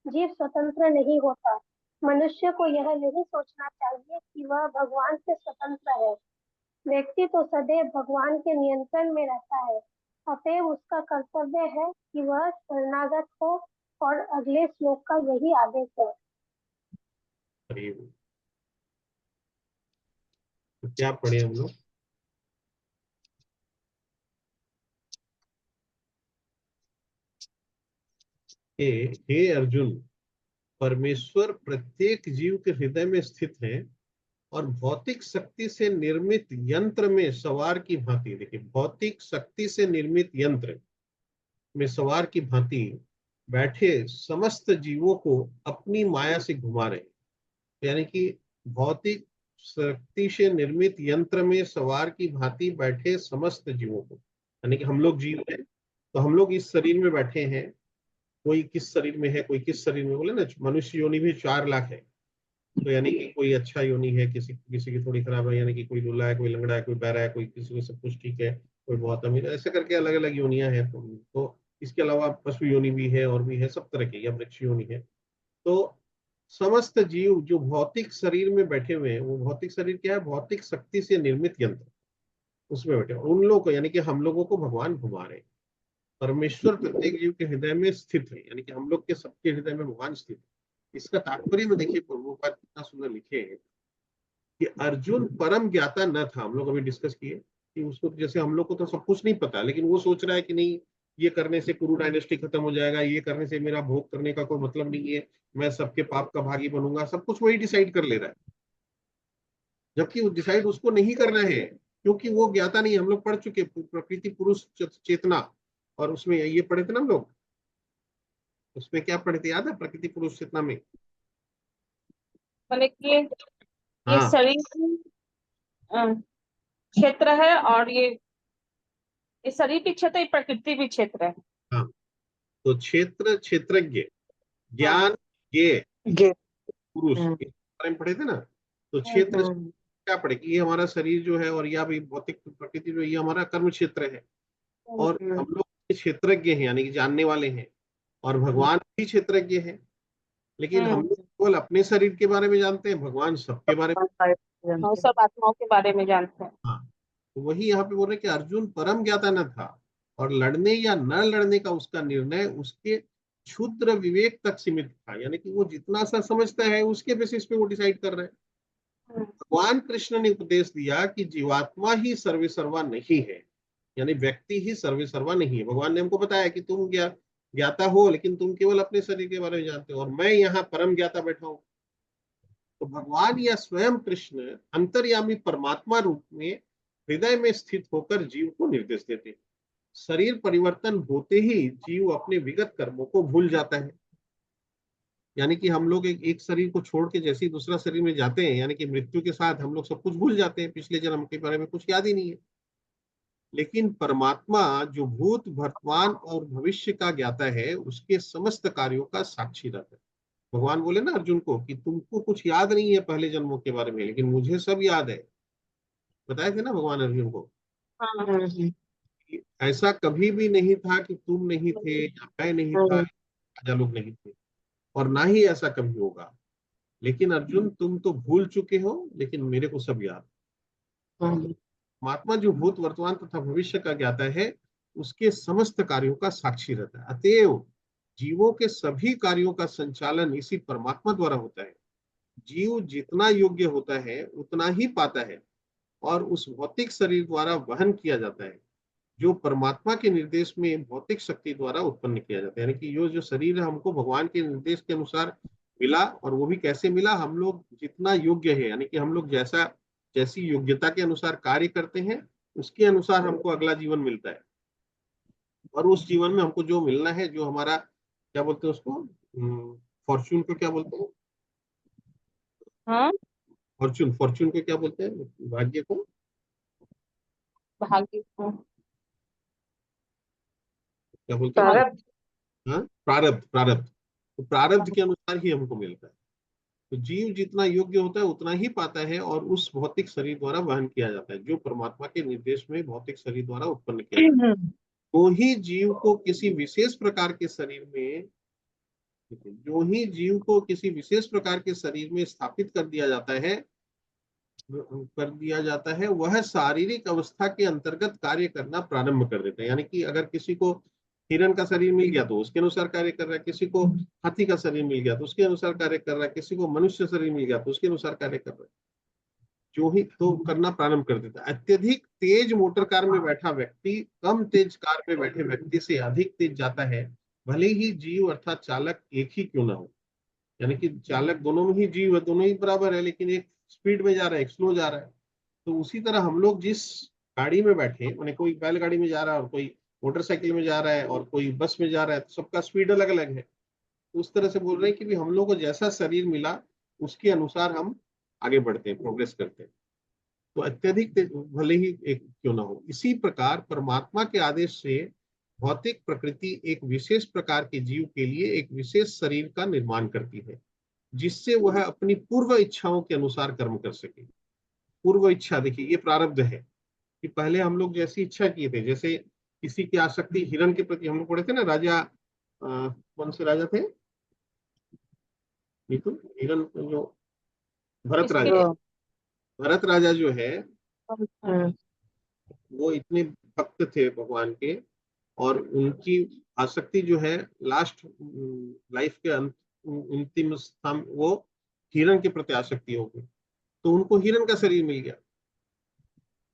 जीव स्वतंत्र नहीं होता। मनुष्य को यह नहीं सोचना चाहिए कि वह भगवान से स्वतंत्र है। व्यक्ति तो सदैव भगवान के नियंत्रण में रहता है। अतएव उसका कर्तव्य है कि वह शरणागत हो, और अगले श्लोक का यही आदेश है। तो क्या पढ़े हम लोग? हे अर्जुन, परमेश्वर प्रत्येक जीव के हृदय में स्थित है और भौतिक शक्ति से निर्मित यंत्र में सवार की भांति, देखिए, भौतिक शक्ति से निर्मित यंत्र में सवार की भांति बैठे समस्त जीवों को अपनी माया से घुमा रहे हैं। यानी कि भौतिक शक्ति से निर्मित यंत्र में सवार की भांति बैठे समस्त जीवों को, यानी कि हम लोग जीव हैं, तो हम लोग इस शरीर में बैठे हैं। कोई किस शरीर में है, कोई किस शरीर में, बोले ना मनुष्य योनि भी 4 लाख है। तो यानी कि कोई अच्छा योनि है, किसी किसी की थोड़ी खराब है, यानी कि कोई लूला है, कोई लंगड़ा है, कोई बहरा है, कोई किसी को सब कुछ ठीक है, कोई बहुत अमीर है, ऐसे करके अलग अलग योनियां हैं। तो इसके अलावा पशु योनि भी है और भी है, सब तरह की, या वृक्ष योनि है। तो समस्त जीव जो भौतिक शरीर में बैठे हुए हैं, वो भौतिक शरीर क्या है? भौतिक शक्ति से निर्मित यंत्र, उसमें बैठे। उन लोगों को, यानी कि हम लोगों को भगवान घुमा रहे हैं। परमेश्वर प्रत्येक जीव के हृदय में स्थित है, यानी कि हम लोग के सबके हृदय में भगवान स्थित है। इसका तात्पर्य में देखिए प्रभुपाद कितना सुंदर लिखे हैं कि अर्जुन परम ज्ञाता न था। हम लोग अभी डिस्कस किए कि उसको, जैसे हम लोग को तो सब कुछ नहीं पता, लेकिन वो सोच रहा है कि नहीं, ये करने से कुरु डायनेस्टी खत्म हो जाएगा, ये करने से मेरा भोग करने का कोई मतलब नहीं है, मैं सबके पाप का भागी बनूंगा, सब कुछ वही डिसाइड कर ले रहा है। जबकि वो डिसाइड उसको नहीं करना है, क्योंकि वो ज्ञाता नहीं। हम लोग पढ़ चुके प्रकृति पुरुष चेतना, और उसमें ये पढ़े थे ना हम लोग, उसमें क्या पढ़े थे, याद है? प्रकृति पुरुष चेतना में। मतलब कि ये हाँ शरीर क्षेत्र है, और ये शरीर भी क्षेत्र, ये प्रकृति भी क्षेत्र है। हाँ, तो क्षेत्र, क्षेत्रज्ञ, हाँ। ज्ञान, ये गे पुरुष, इस बारे में पढ़े थे ना। तो क्षेत्र क्या पढ़े कि ये हमारा शरीर जो है, और यह भी भौतिक प्रकृति जो है, ये हमारा कर्म क्षेत्र है। और हम लोग क्षेत्रज्ञ हैं, यानी कि जानने वाले हैं, और भगवान भी क्षेत्रज्ञ है। लेकिन हम लोग केवल अपने शरीर के बारे में जानते हैं, भगवान सबके बारे में। हम सब आत्माओं के बारे में जानते हैं। हाँ, तो वही यहाँ पे बोल रहे कि अर्जुन परम ज्ञाता न था, और लड़ने या न लड़ने का उसका निर्णय उसके क्षुद्र विवेक तक सीमित था। यानी कि वो जितना सा समझता है उसके बेसिस पे वो डिसाइड कर रहे हैं। भगवान कृष्ण ने उपदेश दिया कि जीवात्मा ही सर्वे सर्वा नहीं है, यानी व्यक्ति ही सर्वे सर्वा नहीं है। भगवान ने हमको बताया कि तुम ज्ञाता हो, लेकिन तुम केवल अपने शरीर के बारे में जानते हो, और मैं यहाँ परम ज्ञाता बैठा हूँ। तो भगवान या स्वयं कृष्ण अंतर्यामी परमात्मा रूप में हृदय में स्थित होकर जीव को निर्देश देते हैं। शरीर परिवर्तन होते ही जीव अपने विगत कर्मों को भूल जाता है। यानी कि हम लोग एक शरीर को छोड़ के जैसे ही दूसरा शरीर में जाते हैं, यानी कि मृत्यु के साथ हम लोग सब कुछ भूल जाते हैं, पिछले जन्म के बारे में कुछ याद ही नहीं है। लेकिन परमात्मा जो भूत, वर्तमान और भविष्य का ज्ञाता है, उसके समस्त कार्यों का साक्षी रहता है। भगवान बोले ना अर्जुन को कि तुमको कुछ याद नहीं है पहले जन्मों के बारे में, लेकिन मुझे सब याद है। बताए थे ना भगवान अर्जुन को कि ऐसा कभी भी नहीं था कि तुम नहीं थे, या मैं नहीं था, राजा लोग नहीं थे, और ना ही ऐसा कभी होगा। लेकिन अर्जुन, तुम तो भूल चुके हो, लेकिन मेरे को सब याद। परमात्मा जो भूत, वर्तमान तथा भविष्य का ज्ञाता है, उसके समस्त कार्यों का साक्षी रहता है। अतएव जीवों के सभी कार्यों का संचालन इसी परमात्मा द्वारा होता है। जीव जितना योग्य होता है उतना ही पाता है और उस भौतिक शरीर द्वारा वहन किया जाता है, जो परमात्मा के निर्देश में भौतिक शक्ति द्वारा उत्पन्न किया जाता है। यानी कि यो जो शरीर है हमको भगवान के निर्देश के अनुसार मिला, और वो भी कैसे मिला, हम लोग जितना योग्य है, यानी कि हम लोग जैसी योग्यता के अनुसार कार्य करते हैं उसके अनुसार हमको अगला जीवन मिलता है। और उस जीवन में हमको जो मिलना है, जो हमारा क्या बोलते हैं उसको, फॉर्चून को क्या बोलते हैं, हाँ, फॉर्चून फॉर्चून को क्या बोलते हैं, भाग्य को भाग्य को। क्या बोलते हैं मालूम? प्रारब्ध। हाँ, प्रारब्ध प्रारब्ध। तो प्रारब्ध के अनुसार ही हमको मिलता है। तो जीव जितना योग्य होता है उतना ही पाता है और उस भौतिक शरीर द्वारा वहन किया जाता है, जो परमात्मा के निर्देश में भौतिक शरीर द्वारा उत्पन्न किया जाता है। तो ही जीव को किसी विशेष प्रकार के शरीर में जो ही जीव को किसी विशेष प्रकार के शरीर में स्थापित कर दिया जाता है, वह शारीरिक अवस्था के अंतर्गत कार्य करना प्रारंभ कर देता है। यानी कि अगर किसी को हिरण का शरीर मिल गया तो उसके अनुसार कार्य कर रहा है, किसी को हाथी का शरीर मिल गया तो उसके अनुसार कार्य कर रहा है, किसी को मनुष्य शरीर मिल गया तो उसके अनुसार कार्य कर रहा है, जो ही तो करना प्रारंभ कर देता है। अत्यधिक तेज मोटर कार में बैठा व्यक्ति कम तेज कार में बैठे व्यक्ति से अधिक तेज जाता है, भले ही जीव अर्थात चालक एक ही क्यों ना हो। यानी कि चालक दोनों में ही जीव है, दोनों ही बराबर है, लेकिन एक स्पीड में जा रहा है, एक स्लो जा रहा है। तो उसी तरह हम लोग जिस गाड़ी में बैठे, मैंने कोई बैलगाड़ी में जा रहा है और कोई मोटरसाइकिल में जा रहा है और कोई बस में जा रहा है, तो सबका स्पीड अलग अलग है। तो उस तरह से बोल रहे हैं कि भी हम लोग को जैसा शरीर मिला उसके अनुसार हम आगे बढ़ते हैं, प्रोग्रेस करते हैं। तो अत्यधिक भले ही एक क्यों ना हो। इसी प्रकार परमात्मा के आदेश से भौतिक प्रकृति एक विशेष प्रकार के जीव के लिए एक विशेष शरीर का निर्माण करती है, जिससे वह अपनी पूर्व इच्छाओं के अनुसार कर्म कर सके। पूर्व इच्छा देखिए, ये प्रारब्ध है कि पहले हम लोग जैसी इच्छा किए थे, जैसे किसी की आसक्ति हिरण के प्रति, हम लोग पढ़े थे ना, राजा कौन से राजा थे, ये तो हिरण जो भरत किसके राजा, लिए? भरत राजा जो है हम्म, वो इतने भक्त थे भगवान के, और उनकी आसक्ति जो है लास्ट लाइफ के अंतिम स्थान वो हिरण के प्रति आसक्ति हो गई, तो उनको हिरण का शरीर मिल गया।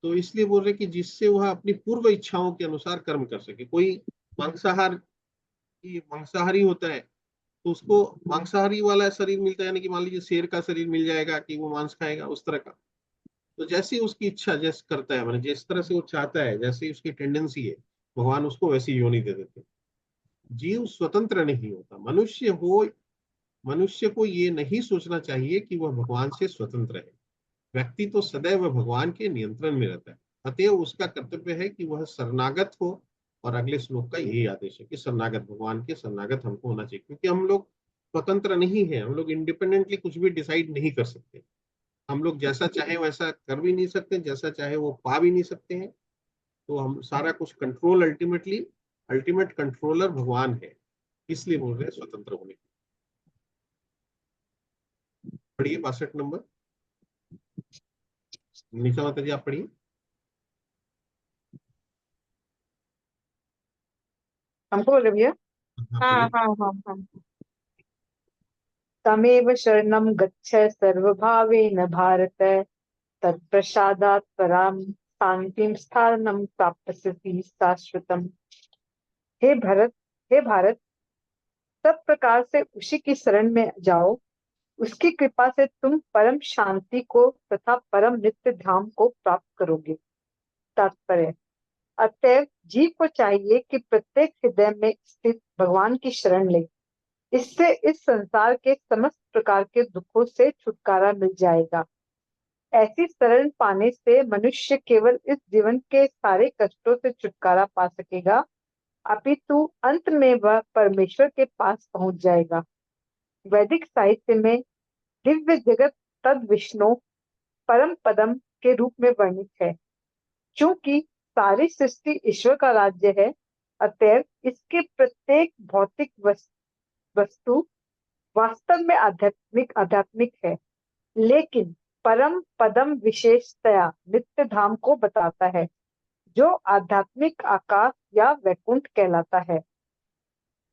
तो इसलिए बोल रहे कि जिससे वह अपनी पूर्व इच्छाओं के अनुसार कर्म कर सके। कोई मांसाहारी होता है तो उसको मांसाहारी वाला शरीर मिलता है, यानी कि मान लीजिए शेर का शरीर मिल जाएगा कि वो मांस खाएगा, उस तरह का। तो जैसी उसकी इच्छा जैसे करता है, मैंने जिस तरह से वो चाहता है, जैसी उसकी टेंडेंसी है, भगवान उसको वैसी योनि दे देते हैं। जीव स्वतंत्र नहीं होता। मनुष्य को ये नहीं सोचना चाहिए कि वह भगवान से स्वतंत्र है। व्यक्ति तो सदैव भगवान के नियंत्रण में रहता है, अतएव उसका कर्तव्य है कि वह शरणागत हो। और अगले श्लोक का यही आदेश है कि शरणागत, भगवान के शरणागत हमको होना चाहिए, क्योंकि हम लोग स्वतंत्र नहीं है, हम लोग इंडिपेंडेंटली कुछ भी डिसाइड नहीं कर सकते। हम लोग जैसा चाहे वैसा कर भी नहीं सकते, जैसा चाहे वो पा भी नहीं सकते हैं। तो हम सारा कुछ कंट्रोल अल्टीमेट कंट्रोलर भगवान है, इसलिए बोल रहे हैं स्वतंत्र होने की। पढ़िए 62 नंबर, निशा माता जी आप पढ़िए। हमको बोले भैया। हाँ हाँ पढ़िए। हाँ हाँ हाँ। तमेव शरणं गच्छ सर्वभावेन भारत, तत्प्रसादात् परां शांतिं स्थानं प्राप्स्यसि शाश्वतम्। हे भरत, हे भारत, सब प्रकार से उसी की शरण में जाओ। उसकी कृपा से तुम परम शांति को तथा परम नित्य धाम को प्राप्त करोगे। तात्पर्य: अतएव जीव को चाहिए कि प्रत्येक हृदय में स्थित भगवान की शरण ले। इससे इस संसार के समस्त प्रकार के दुखों से छुटकारा मिल जाएगा। ऐसी शरण पाने से मनुष्य केवल इस जीवन के सारे कष्टों से छुटकारा पा सकेगा, अपितु अंत में वह परमेश्वर के पास पहुंच जाएगा। वैदिक साहित्य में दिव्य जगत तद विष्णु परम पदम के रूप में वर्णित है। चूंकि सारी सृष्टि ईश्वर का राज्य है, अतएव इसके प्रत्येक भौतिक वस्तु वास्तव में आध्यात्मिक है, लेकिन परम पदम विशेषतया नित्य धाम को बताता है, जो आध्यात्मिक आकाश या वैकुंठ कहलाता है।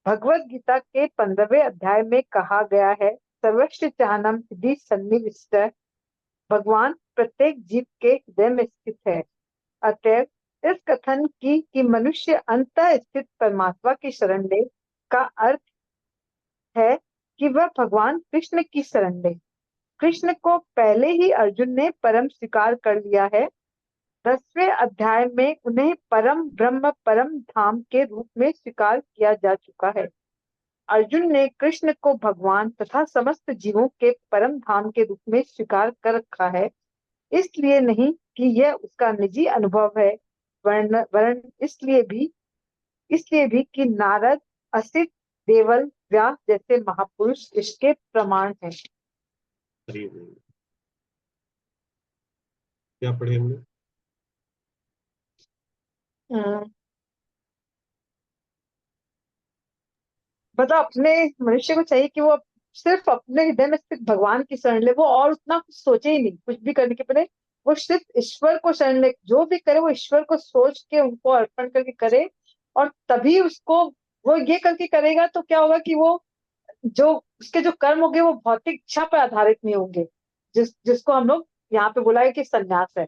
भगवत गीता के 15वें अध्याय में कहा गया है, सर्वश्र चानम हृदि सन्निविष्ट, भगवान प्रत्येक जीव के हृदय में स्थित है। अतएव इस कथन की कि मनुष्य अंतः स्थित परमात्मा की शरण ले का अर्थ है कि वह भगवान कृष्ण की शरण ले। कृष्ण को पहले ही अर्जुन ने परम स्वीकार कर लिया है। 10वें अध्याय में उन्हें परम ब्रह्म परम धाम के रूप में स्वीकार किया जा चुका है। अर्जुन ने कृष्ण को भगवान तथा समस्त जीवों के परम धाम के रूप में स्वीकार कर रखा है, इसलिए नहीं कि यह उसका निजी अनुभव है, वर्ण इसलिए भी कि नारद, असित, देवल, व्यास जैसे महापुरुष इसके प्रमाण हैं। हरि बोल। क्या पढ़े हमने? मतलब अपने मनुष्य को चाहिए कि वो सिर्फ अपने हृदय में स्थित भगवान की शरण ले, वो और उतना कुछ सोचे ही नहीं। कुछ भी करने के पहले वो सिर्फ ईश्वर को शरण ले, जो भी करे वो ईश्वर को सोच के उनको अर्पण करके करे, और तभी उसको वो ये करके करेगा तो क्या होगा कि वो जो उसके जो कर्म होंगे वो भौतिक इच्छा पर आधारित नहीं होंगे, जिसको हम लोग यहाँ पे बोला है कि संन्यास है।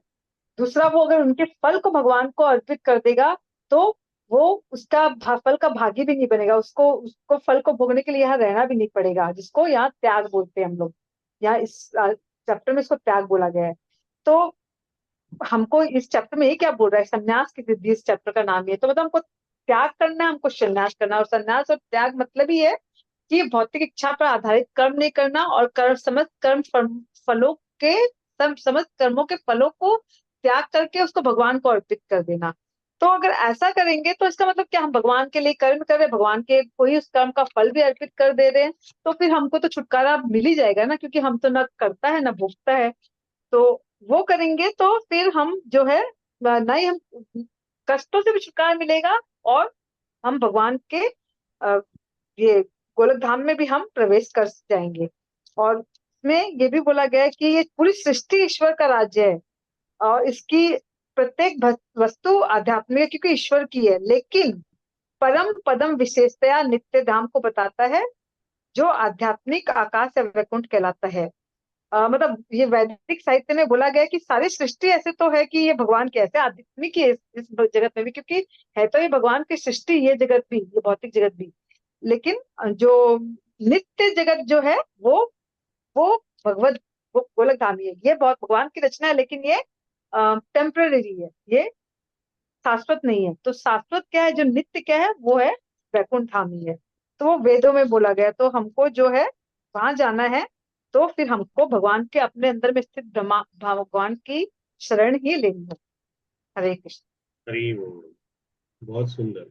दूसरा, वो अगर उनके फल को भगवान को अर्पित कर देगा तो वो उसका फल का भागी भी नहीं बनेगा, उसको उसको फल को भोगने के लिए यहाँ रहना भी नहीं पड़ेगा, जिसको यहाँ त्याग बोलते हैं हम लोग। यहाँ इस चैप्टर में इसको त्याग बोला गया है। तो हमको इस चैप्टर में ये क्या बोल रहा है, संन्यास की सिद्धि इस चैप्टर का नाम ही है। तो मतलब हमको त्याग करना है, हमको संन्यास करना है। और संन्यास और त्याग मतलब ही है कि भौतिक इच्छा पर आधारित कर्म नहीं करना, और समस्त फलों के समस्त कर्मों के फलों को त्याग करके उसको भगवान को अर्पित कर देना। तो अगर ऐसा करेंगे तो इसका मतलब क्या, हम भगवान के लिए कर्म कर रहे हैं, भगवान के कोई उस कर्म का फल भी अर्पित कर दे रहे हैं, तो फिर हमको तो छुटकारा मिल ही जाएगा ना, क्योंकि हम तो ना करता है ना भोगता है। तो वो करेंगे तो फिर हम जो है ना ही हम कष्टों से भी छुटकारा मिलेगा, और हम भगवान के ये गोलक धाम में भी हम प्रवेश कर जाएंगे। और इसमें ये भी बोला गया है कि ये पूरी सृष्टि ईश्वर का राज्य है, और इसकी प्रत्येक वस्तु आध्यात्मिक है क्योंकि ईश्वर की है, लेकिन परम पदम विशेषतया नित्य धाम को बताता है, जो आध्यात्मिक आकाश या वैकुंठ कहलाता है। मतलब ये वैदिक साहित्य में बोला गया है कि सारी सृष्टि ऐसे तो है कि ये भगवान की, ऐसे आध्यात्मिक ही है इस जगत में भी, क्योंकि है तो ये भगवान की सृष्टि, ये जगत भी, ये भौतिक जगत भी। लेकिन जो नित्य जगत जो है वो भगवत वो गोलक धाम ही है। ये बहुत भगवान की रचना है, लेकिन ये टेम्पररी है, ये शाश्वत नहीं है। तो शाश्वत क्या है, जो नित्य क्या है, वो है वैकुंठ धाम ही है। तो वो वेदों में बोला गया, तो हमको जो है वहां जाना है, तो फिर हमको भगवान के अपने अंदर में स्थित ब्रह्मा भगवान की शरण ही लेनी है। हरे कृष्ण। हरि बोल। बहुत सुंदर।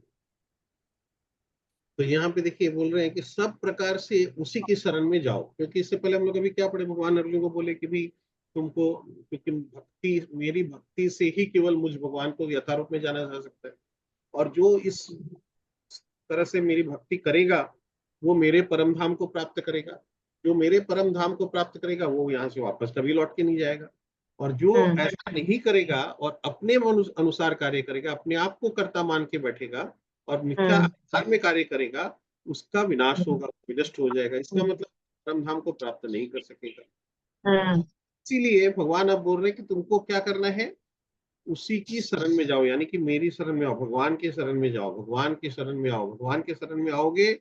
तो यहाँ पे देखिए बोल रहे हैं कि सब प्रकार से उसी की शरण में जाओ, क्योंकि इससे पहले हम लोग अभी क्या पढ़े, भगवान अर्जुन को बोले कि भी तुमको, क्योंकि भक्ति, मेरी भक्ति से ही केवल मुझ भगवान को यथारूप में जाना जा सकता है, और जो इस तरह से मेरी भक्ति करेगा वो मेरे परम धाम को प्राप्त करेगा, जो मेरे परम धाम को प्राप्त करेगा वो यहाँ से वापस कभी लौट के नहीं जाएगा। और जो ऐसा नहीं करेगा और अपने अनुसार कार्य करेगा, अपने आप को कर्ता मान के बैठेगा और मिथ्या आचार में कार्य करेगा, उसका विनाश होगा, विनष्ट हो जाएगा। इसका मतलब परम धाम को प्राप्त नहीं कर सकेगा। इसीलिए भगवान अब बोल रहे हैं कि तुमको क्या करना है, उसी की शरण में जाओ, यानी कि मेरी शरण में आओ, भगवान के शरण में जाओ, भगवान के शरण में आओ। भगवान के शरण में आओगे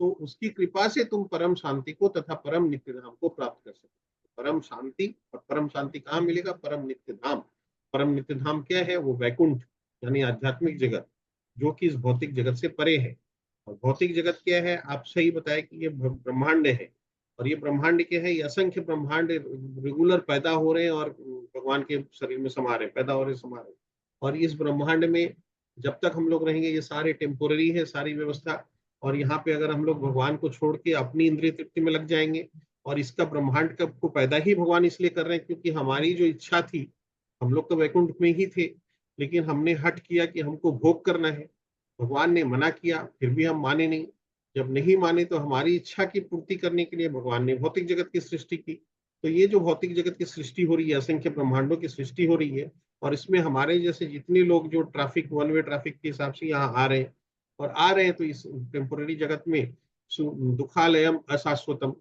तो उसकी कृपा से तुम परम शांति को तथा परम नित्य धाम को प्राप्त कर सकते। परम शांति, और परम शांति कहाँ मिलेगा, परम नित्य धाम। परम नित्य धाम क्या है, वो वैकुंठ यानी आध्यात्मिक जगत, जो कि इस भौतिक जगत से परे है। और भौतिक जगत क्या है, आप सही बताया कि ये ब्रह्मांड है, और ये ब्रह्मांड क्या है, ये असंख्य ब्रह्मांड रेगुलर पैदा हो रहे हैं और भगवान के शरीर में समा रहे, पैदा हो रहे, समा रहे। और इस ब्रह्मांड में जब तक हम लोग रहेंगे, ये सारे टेम्पोररी है सारी व्यवस्था। और यहाँ पे अगर हम लोग भगवान को छोड़ के अपनी इंद्रिय तृप्ति में लग जाएंगे, और इसका ब्रह्मांड को पैदा ही भगवान इसलिए कर रहे हैं क्योंकि हमारी जो इच्छा थी, हम लोग तो वैकुंठ में ही थे, लेकिन हमने हट किया कि हमको भोग करना है। भगवान ने मना किया, फिर भी हम माने नहीं। जब नहीं माने तो हमारी इच्छा की पूर्ति करने के लिए भगवान ने भौतिक जगत की सृष्टि की। तो ये जो भौतिक जगत की सृष्टि हो रही है, असंख्य ब्रह्मांडों की सृष्टि हो रही है, और इसमें हमारे जैसे जितने लोग जो ट्रैफिक, वन वे ट्रैफिक के हिसाब से यहाँ आ रहे हैं, और आ रहे हैं तो इस टेम्पोररी जगत में दुखालयम अशाश्वतम,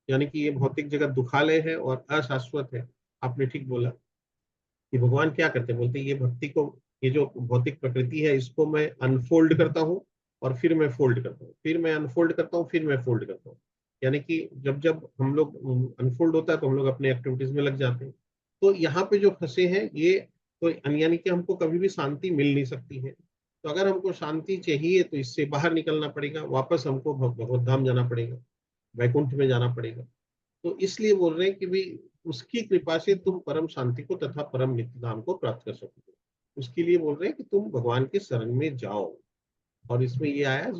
यानी कि ये भौतिक जगत दुखालय है और अशाश्वत है। आपने ठीक बोला कि भगवान क्या करते हैं, बोलते हैं ये भक्ति को, ये जो भौतिक प्रकृति है इसको मैं अनफोल्ड करता हूँ और फिर मैं फोल्ड करता हूँ, फिर मैं अनफोल्ड करता हूँ, फिर मैं फोल्ड करता हूँ। यानी कि जब जब हम लोग अनफोल्ड होता है तो हम लोग अपने एक्टिविटीज में लग जाते हैं। तो यहाँ पे जो फंसे हैं ये, तो यानी कि हमको कभी भी शांति मिल नहीं सकती है। तो अगर हमको शांति चाहिए तो इससे बाहर निकलना पड़ेगा, वापस हमको भगवत धाम जाना पड़ेगा, वैकुंठ में जाना पड़ेगा। तो इसलिए बोल रहे हैं कि भाई उसकी कृपा से तुम परम शांति को तथा परम नित्य धाम को प्राप्त कर सकोगे। उसके लिए बोल रहे हैं कि तुम भगवान के शरण में जाओ। और इसमें ये आया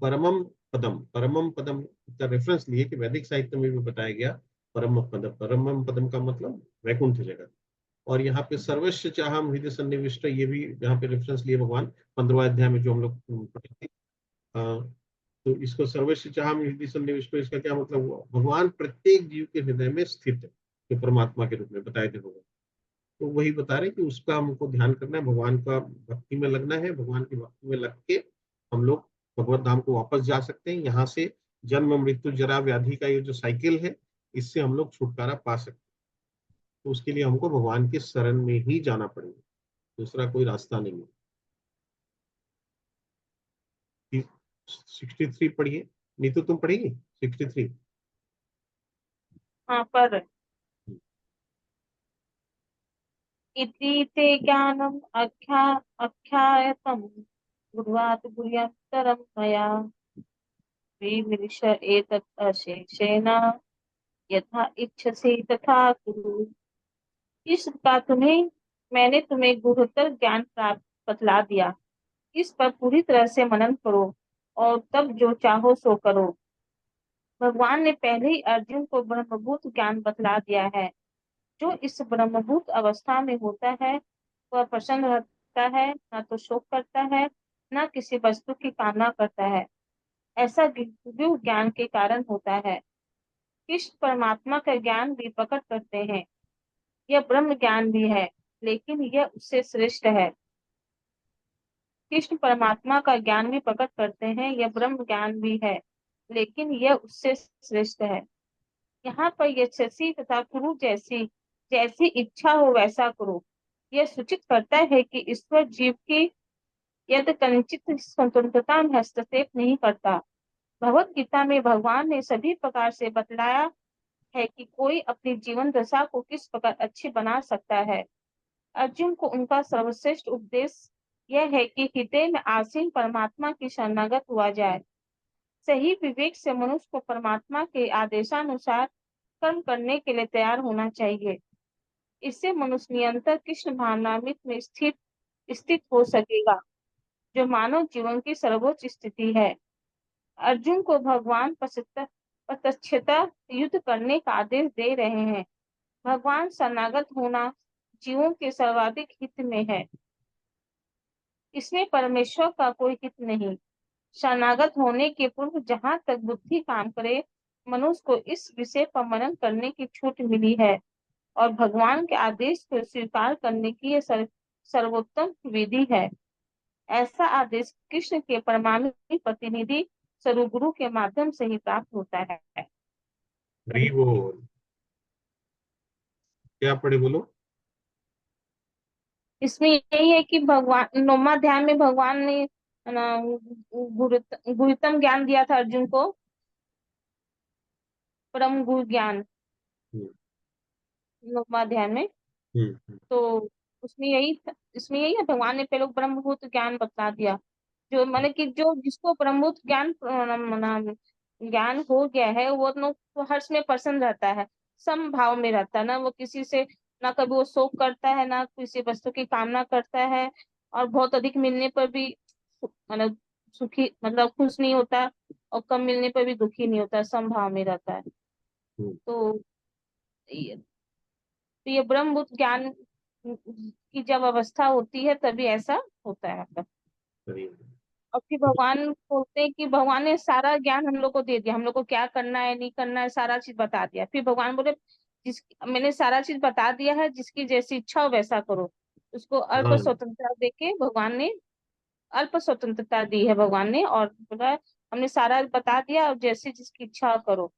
परमम पदम, परमम पदम का रेफरेंस लिए कि वैदिक साहित्य में भी बताया गया परम पदम, परमम पदम का मतलब वैकुंठ जगत। और यहाँ पे सर्वस्व चाहम हृदय सन्निविष्ट, ये भी यहाँ पे रेफरेंस लिए भगवान 15वां अध्याय में जो हम लोग पढ़े थे। तो इसको सर्वस्व चाहम हृदय सन्निविष्ट, इसका क्या मतलब हुआ, भगवान प्रत्येक जीव के हृदय में स्थित है, जो परमात्मा के रूप में बताए थे भगवान। तो वही बता रहे कि उसका हमको ध्यान करना है, भगवान का भक्ति में लगना है, भगवान की भक्ति में लग के हम लोग भगवत धाम को वापस जा सकते हैं। यहाँ से जन्म मृत्यु जरा व्याधि का ये जो साइकिल है, इससे हम लोग छुटकारा पा सकते हैं। तो उसके लिए हमको भगवान के शरण में ही जाना पड़ेगा, दूसरा कोई रास्ता नहीं है। 63 पढ़िए, नीतू तुम पढ़ेगी 63। हाँ पर इति ते ज्ञानम अख्यायतम गुरुवात गुह्यतरम मया विमृश एतत् अशेषेण यथा इच्छसि तथा कुरु। इस का मैंने तुम्हें गुरुतर ज्ञान प्राप्त बतला दिया, इस पर पूरी तरह से मनन करो और तब जो चाहो सो करो। भगवान ने पहले ही अर्जुन को ब्रह्मभूत ज्ञान बतला दिया है। जो इस ब्रह्मभूत अवस्था में होता है वह प्रसन्न रहता है, न तो शोक करता है, न किसी वस्तु की कामना करता है। ऐसा दिव्य ज्ञान के कारण होता है। कृष्ण परमात्मा का ज्ञान भी प्रकट करते हैं। यह ब्रह्म ज्ञान भी है, लेकिन यह उससे श्रेष्ठ है। कृष्ण परमात्मा का ज्ञान भी प्रकट करते हैं, यह ब्रह्म ज्ञान भी है, लेकिन यह उससे श्रेष्ठ है। यहाँ पर यशस्वी तथा कुरु, जैसी जैसी इच्छा हो वैसा करो, यह सूचित करता है कि ईश्वर जीव की यद कंचित स्वतंत्रता में हस्तक्षेप नहीं करता। भगवत गीता में भगवान ने सभी प्रकार से बतलाया है कि कोई अपनी जीवन दशा को किस प्रकार अच्छी बना सकता है। अर्जुन को उनका सर्वश्रेष्ठ उपदेश यह है कि हृदय में आसीन परमात्मा की शरणागत हुआ जाए। सही विवेक से मनुष्य को परमात्मा के आदेशानुसार कर्म करने के लिए तैयार होना चाहिए। इससे मनुष्य निरंतर कृष्ण भावनामृत में स्थित हो सकेगा, जो मानव जीवन की सर्वोच्च स्थिति है। अर्जुन को भगवान प्रत्यक्षता युद्ध करने का आदेश दे रहे हैं। भगवान शरणागत होना जीवों के सर्वाधिक हित में है। इसमें परमेश्वर का कोई हित नहीं। शरणागत होने के पूर्व जहाँ तक बुद्धि काम करे, मनुष्य को इस विषय पर मनन करने की छूट मिली है और भगवान के आदेश को स्वीकार करने की यह सर्वोत्तम विधि है। ऐसा आदेश कृष्ण के परमाणु प्रतिनिधि स्वरूप गुरु के माध्यम से ही प्राप्त होता है। हरि बोल। क्या पढ़े बोलो। इसमें यही है कि भगवान 9वां अध्याय में भगवान ने गुरुतम ज्ञान दिया था अर्जुन को, परम गुरु ज्ञान हम्म, 9वां अध्याय में। हम्म, तो इसमें यही है, भगवान ने पहले ब्रह्मभूत ज्ञान बता दिया। जो मतलब कि जो जिसको ब्रह्मभूत ज्ञान हो गया है वो तो हर्ष में प्रसन्न रहता है, समभाव में रहता है ना, वो किसी से ना कभी वो शोक करता है ना किसी वस्तु की कामना करता है। और बहुत अधिक मिलने पर भी मतलब सुखी मतलब खुश नहीं होता, और कम मिलने पर भी दुखी नहीं होता, समभाव में रहता है। हम्म, तो ये तो ये ब्रह्मभूत ज्ञान की जब अवस्था होती है तभी ऐसा होता है मतलब। हरि और फिर भगवान बोलते हैं कि भगवान ने सारा ज्ञान हम लोग को दे दिया, हम लोग को क्या करना है नहीं करना है सारा चीज बता दिया। फिर भगवान बोले जिस मैंने सारा चीज बता दिया है, जिसकी जैसी इच्छा हो वैसा करो। उसको अर्थ हाँ, स्वतंत्रता देके भगवान ने अल्प स्वतंत्रता दी है भगवान ने, और बोला हमने सारा बता दिया, और जैसे जिसकी इच्छा करो।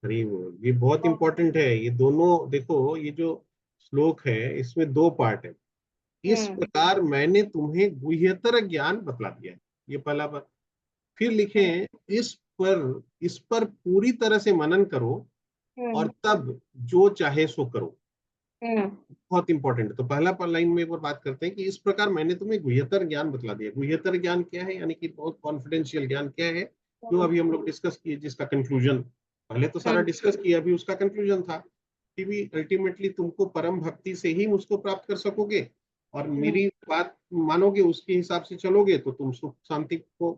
अरे वो ये बहुत इंपॉर्टेंट है। ये दोनों देखो, ये जो श्लोक है इसमें दो पार्ट है। इस हम्म प्रकार मैंने तुम्हें गुह्यतर ज्ञान बतला दिया है, ये पहला बात। फिर लिखे हैं, इस पर पूरी तरह से मनन करो और हम्म तब जो चाहे सो करो। हम्म बहुत इंपॉर्टेंट है। तो पहला लाइन में एक बार बात करते हैं कि इस प्रकार मैंने तुम्हें गुह्यतर ज्ञान बतला दिया। गुह्यतर ज्ञान क्या है, यानी कि बहुत कॉन्फिडेंशियल ज्ञान क्या है, जो अभी हम लोग डिस्कस किए, जिसका कंक्लूजन पहले तो सारा हम्म डिस्कस किया, अभी उसका कंक्लूजन था कि भी अल्टीमेटली तुमको परम भक्ति से ही मुझको प्राप्त कर सकोगे, और मेरी बात मानोगे, उसके हिसाब से चलोगे, तो तुम सुख शांति को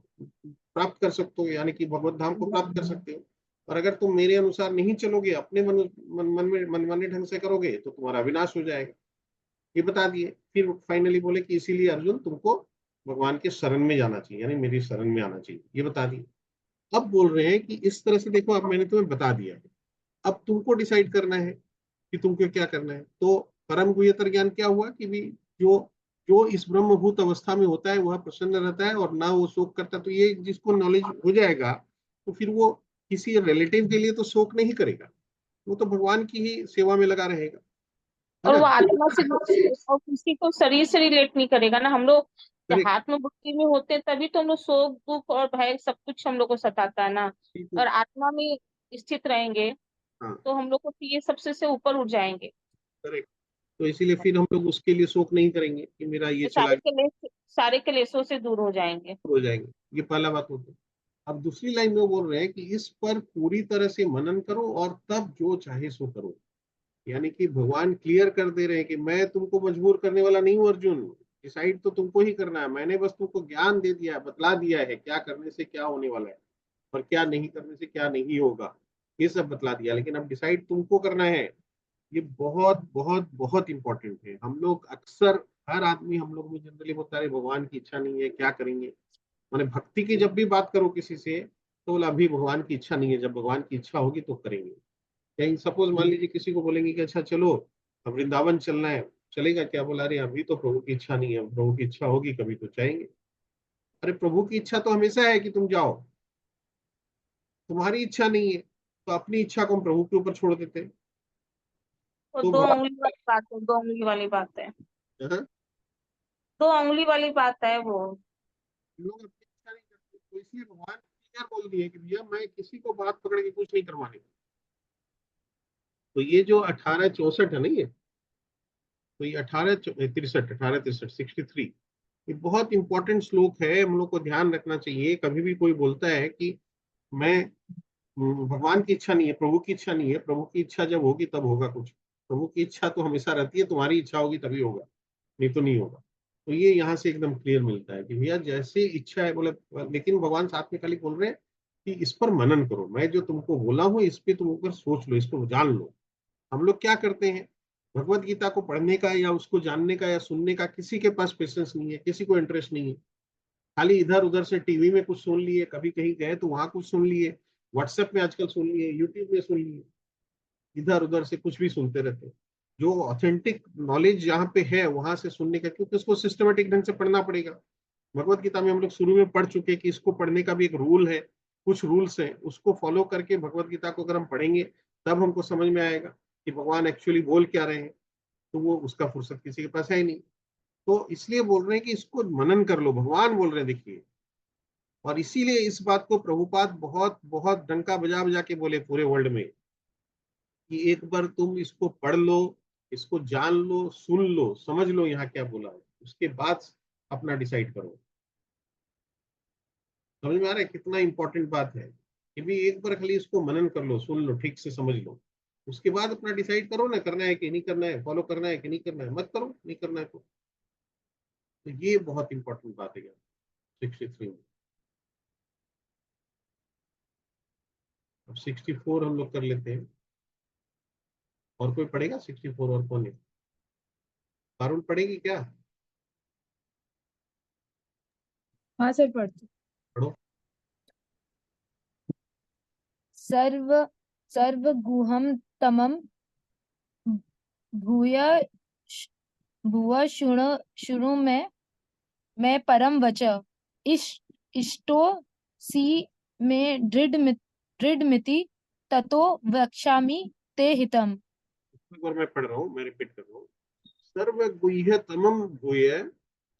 प्राप्त कर सकते हो, यानी कि भगवत धाम को प्राप्त कर सकते हो। और अगर तुम मेरे अनुसार नहीं चलोगे, अपने मनमाने ढंग से करोगे, तो तुम्हारा विनाश हो जाएगा। ये बता दिए। फिर फाइनली बोले कि इसीलिए अर्जुन तुमको भगवान के शरण में जाना चाहिए, यानी मेरी शरण में आना चाहिए, ये बता दिए। अब बोल रहे हैं कि इस तरह से देखो, अब मैंने तुम्हें बता दिया है, अब तुमको डिसाइड करना है कि तुमको क्या करना है। तो परम गुह्यतर ज्ञान क्या हुआ कि भी जो जो इस ब्रह्मभूत अवस्था में होता है वह प्रसन्न रहता है और ना वो शोक करता। तो ये जिसको नॉलेज हो जाएगा, तो फिर वो किसी रिलेटिव के लिए तो शोक नहीं करेगा, वो तो भगवान की ही सेवा में लगा रहेगा, है और ना। वो आत्मा से और किसी को शरीर से रिलेट नहीं करेगा ना। हम लोग जब करेक्ट। आत्म बुद्धि में होते हैं तभी तो हम लोग शोक दुख और भय सब कुछ हम लोग को सताता है ना। और आत्मा में स्थित रहेंगे हाँ, तो हम लोग को ये सबसे से ऊपर उठ जाएंगे। करेक्ट। तो इसीलिए फिर हम लोग उसके लिए शोक नहीं करेंगे कि मेरा ये तो चला सारे कलेशों से दूर हो जाएंगे। हो जाएंगे। ये पहला बात होती है। अब दूसरी लाइन में वो बोल रहे हैं कि इस पर पूरी तरह से मनन करो और तब जो चाहे सो करो। यानी कि भगवान क्लियर कर दे रहे हैं कि मैं तुमको मजबूर करने वाला नहीं हूं अर्जुन, डिसाइड तो तुमको ही करना है। मैंने बस तुमको ज्ञान दे दिया है, बतला दिया है क्या करने से क्या होने वाला है और क्या नहीं करने से क्या नहीं होगा, ये सब बतला दिया, लेकिन अब डिसाइड तुमको करना है। ये बहुत बहुत बहुत इंपॉर्टेंट है। हम लोग अक्सर, हर आदमी हम लोग में जनरली बोलता है भगवान की इच्छा नहीं है क्या करेंगे। माने भक्ति की जब भी बात करो किसी से, तो बोला अभी भगवान की इच्छा नहीं है, जब भगवान की इच्छा होगी तो करेंगे। कहीं सपोज मान लीजिए किसी को बोलेंगे कि अच्छा चलो अब वृंदावन चलना है, चलेगा क्या, बोला अरे अभी तो प्रभु की इच्छा नहीं है, प्रभु की इच्छा होगी कभी तो जाएंगे। अरे प्रभु की इच्छा तो हमेशा है कि तुम जाओ, तुम्हारी इच्छा नहीं है, तो अपनी इच्छा को हम प्रभु के ऊपर छोड़ देते हैं। तो तो दो उंगली वाली बात है, दो उंगली वाली बात है। हाँ, दो उंगली वाली बात है वो। लोग अपनी इच्छा नहीं करते, तो इसलिए भगवान क्लियर बोल दिए कि भैया मैं किसी को बात पकड़ के कुछ नहीं करवाने। तो ये जो 1864 है ना, तो ये 1863 63, ये बहुत इंपॉर्टेंट श्लोक है, हम लोग को ध्यान रखना चाहिए। कभी भी कोई बोलता है कि मैं भगवान की इच्छा नहीं है, प्रभु की इच्छा नहीं है, प्रभु की इच्छा जब होगी तब होगा कुछ। प्रभु की इच्छा तो हमेशा रहती है, तुम्हारी इच्छा होगी तभी होगा, नहीं तो नहीं होगा। तो ये यहाँ से एकदम क्लियर मिलता है कि भैया जैसे इच्छा है बोले, लेकिन भगवान साथ में खाली बोल रहे हैं कि इस पर मनन करो, मैं जो तुमको बोला हूँ इस पे तुम ऊपर सोच लो, इसको जान लो। हम लोग क्या करते हैं, भगवत गीता को पढ़ने का या उसको जानने का या सुनने का किसी के पास पेशेंस नहीं है, किसी को इंटरेस्ट नहीं है। खाली इधर उधर से टीवी में कुछ सुन लिए, कभी कहीं गए तो वहां कुछ सुन लिए, व्हाट्सएप में आजकल सुन लिए, यूट्यूब में सुन लिए, इधर उधर से कुछ भी सुनते रहते हैं। जो ऑथेंटिक नॉलेज यहाँ पे है वहां से सुनने का, क्योंकि उसको सिस्टमेटिक ढंग से पढ़ना पड़ेगा। भगवत गीता में हम लोग शुरू में पढ़ चुके कि इसको पढ़ने का भी एक रूल है, कुछ रूल्स हैं, उसको फॉलो करके भगवत गीता को अगर हम पढ़ेंगे तब हमको समझ में आएगा कि भगवान एक्चुअली बोल क्या रहे हैं। तो वो उसका फुर्सत किसी के पास है ही नहीं। तो इसलिए बोल रहे हैं कि इसको मनन कर लो, भगवान बोल रहे हैं देखिए। और इसीलिए इस बात को प्रभुपाद बहुत बहुत डंका बजा बजा के बोले पूरे वर्ल्ड में कि एक बार तुम इसको पढ़ लो, इसको जान लो, सुन लो, समझ लो यहाँ क्या बोला है, उसके बाद अपना डिसाइड करो। समझ में आ रहा है कितना इंपॉर्टेंट बात है कि भी एक बार खाली इसको मनन कर लो, सुन लो, ठीक से समझ लो, उसके बाद अपना डिसाइड करो ना, करना है कि नहीं करना है, फॉलो करना है कि नहीं करना है, मत करो, नहीं करना है तो ये बहुत इंपॉर्टेंट बात है 63 में। अब 64 हम लोग कर लेते हैं। और कोई पढ़ेगा 64? और कौन है? पारुल पढ़ेगी क्या? हाँ सर पढ़ते। पढ़ो। सर्व सर्वगुहं तमं भूय भुव शृणु शृणु मे मैं परम वच इष्टो सी में दृढ़मिति ततो वक्ष्यामि ते हितम। एक बार मैं पढ़ रहा हूँ, मैं रिपीट कर रहा हूँ। सर्वगुह्यतमं भूय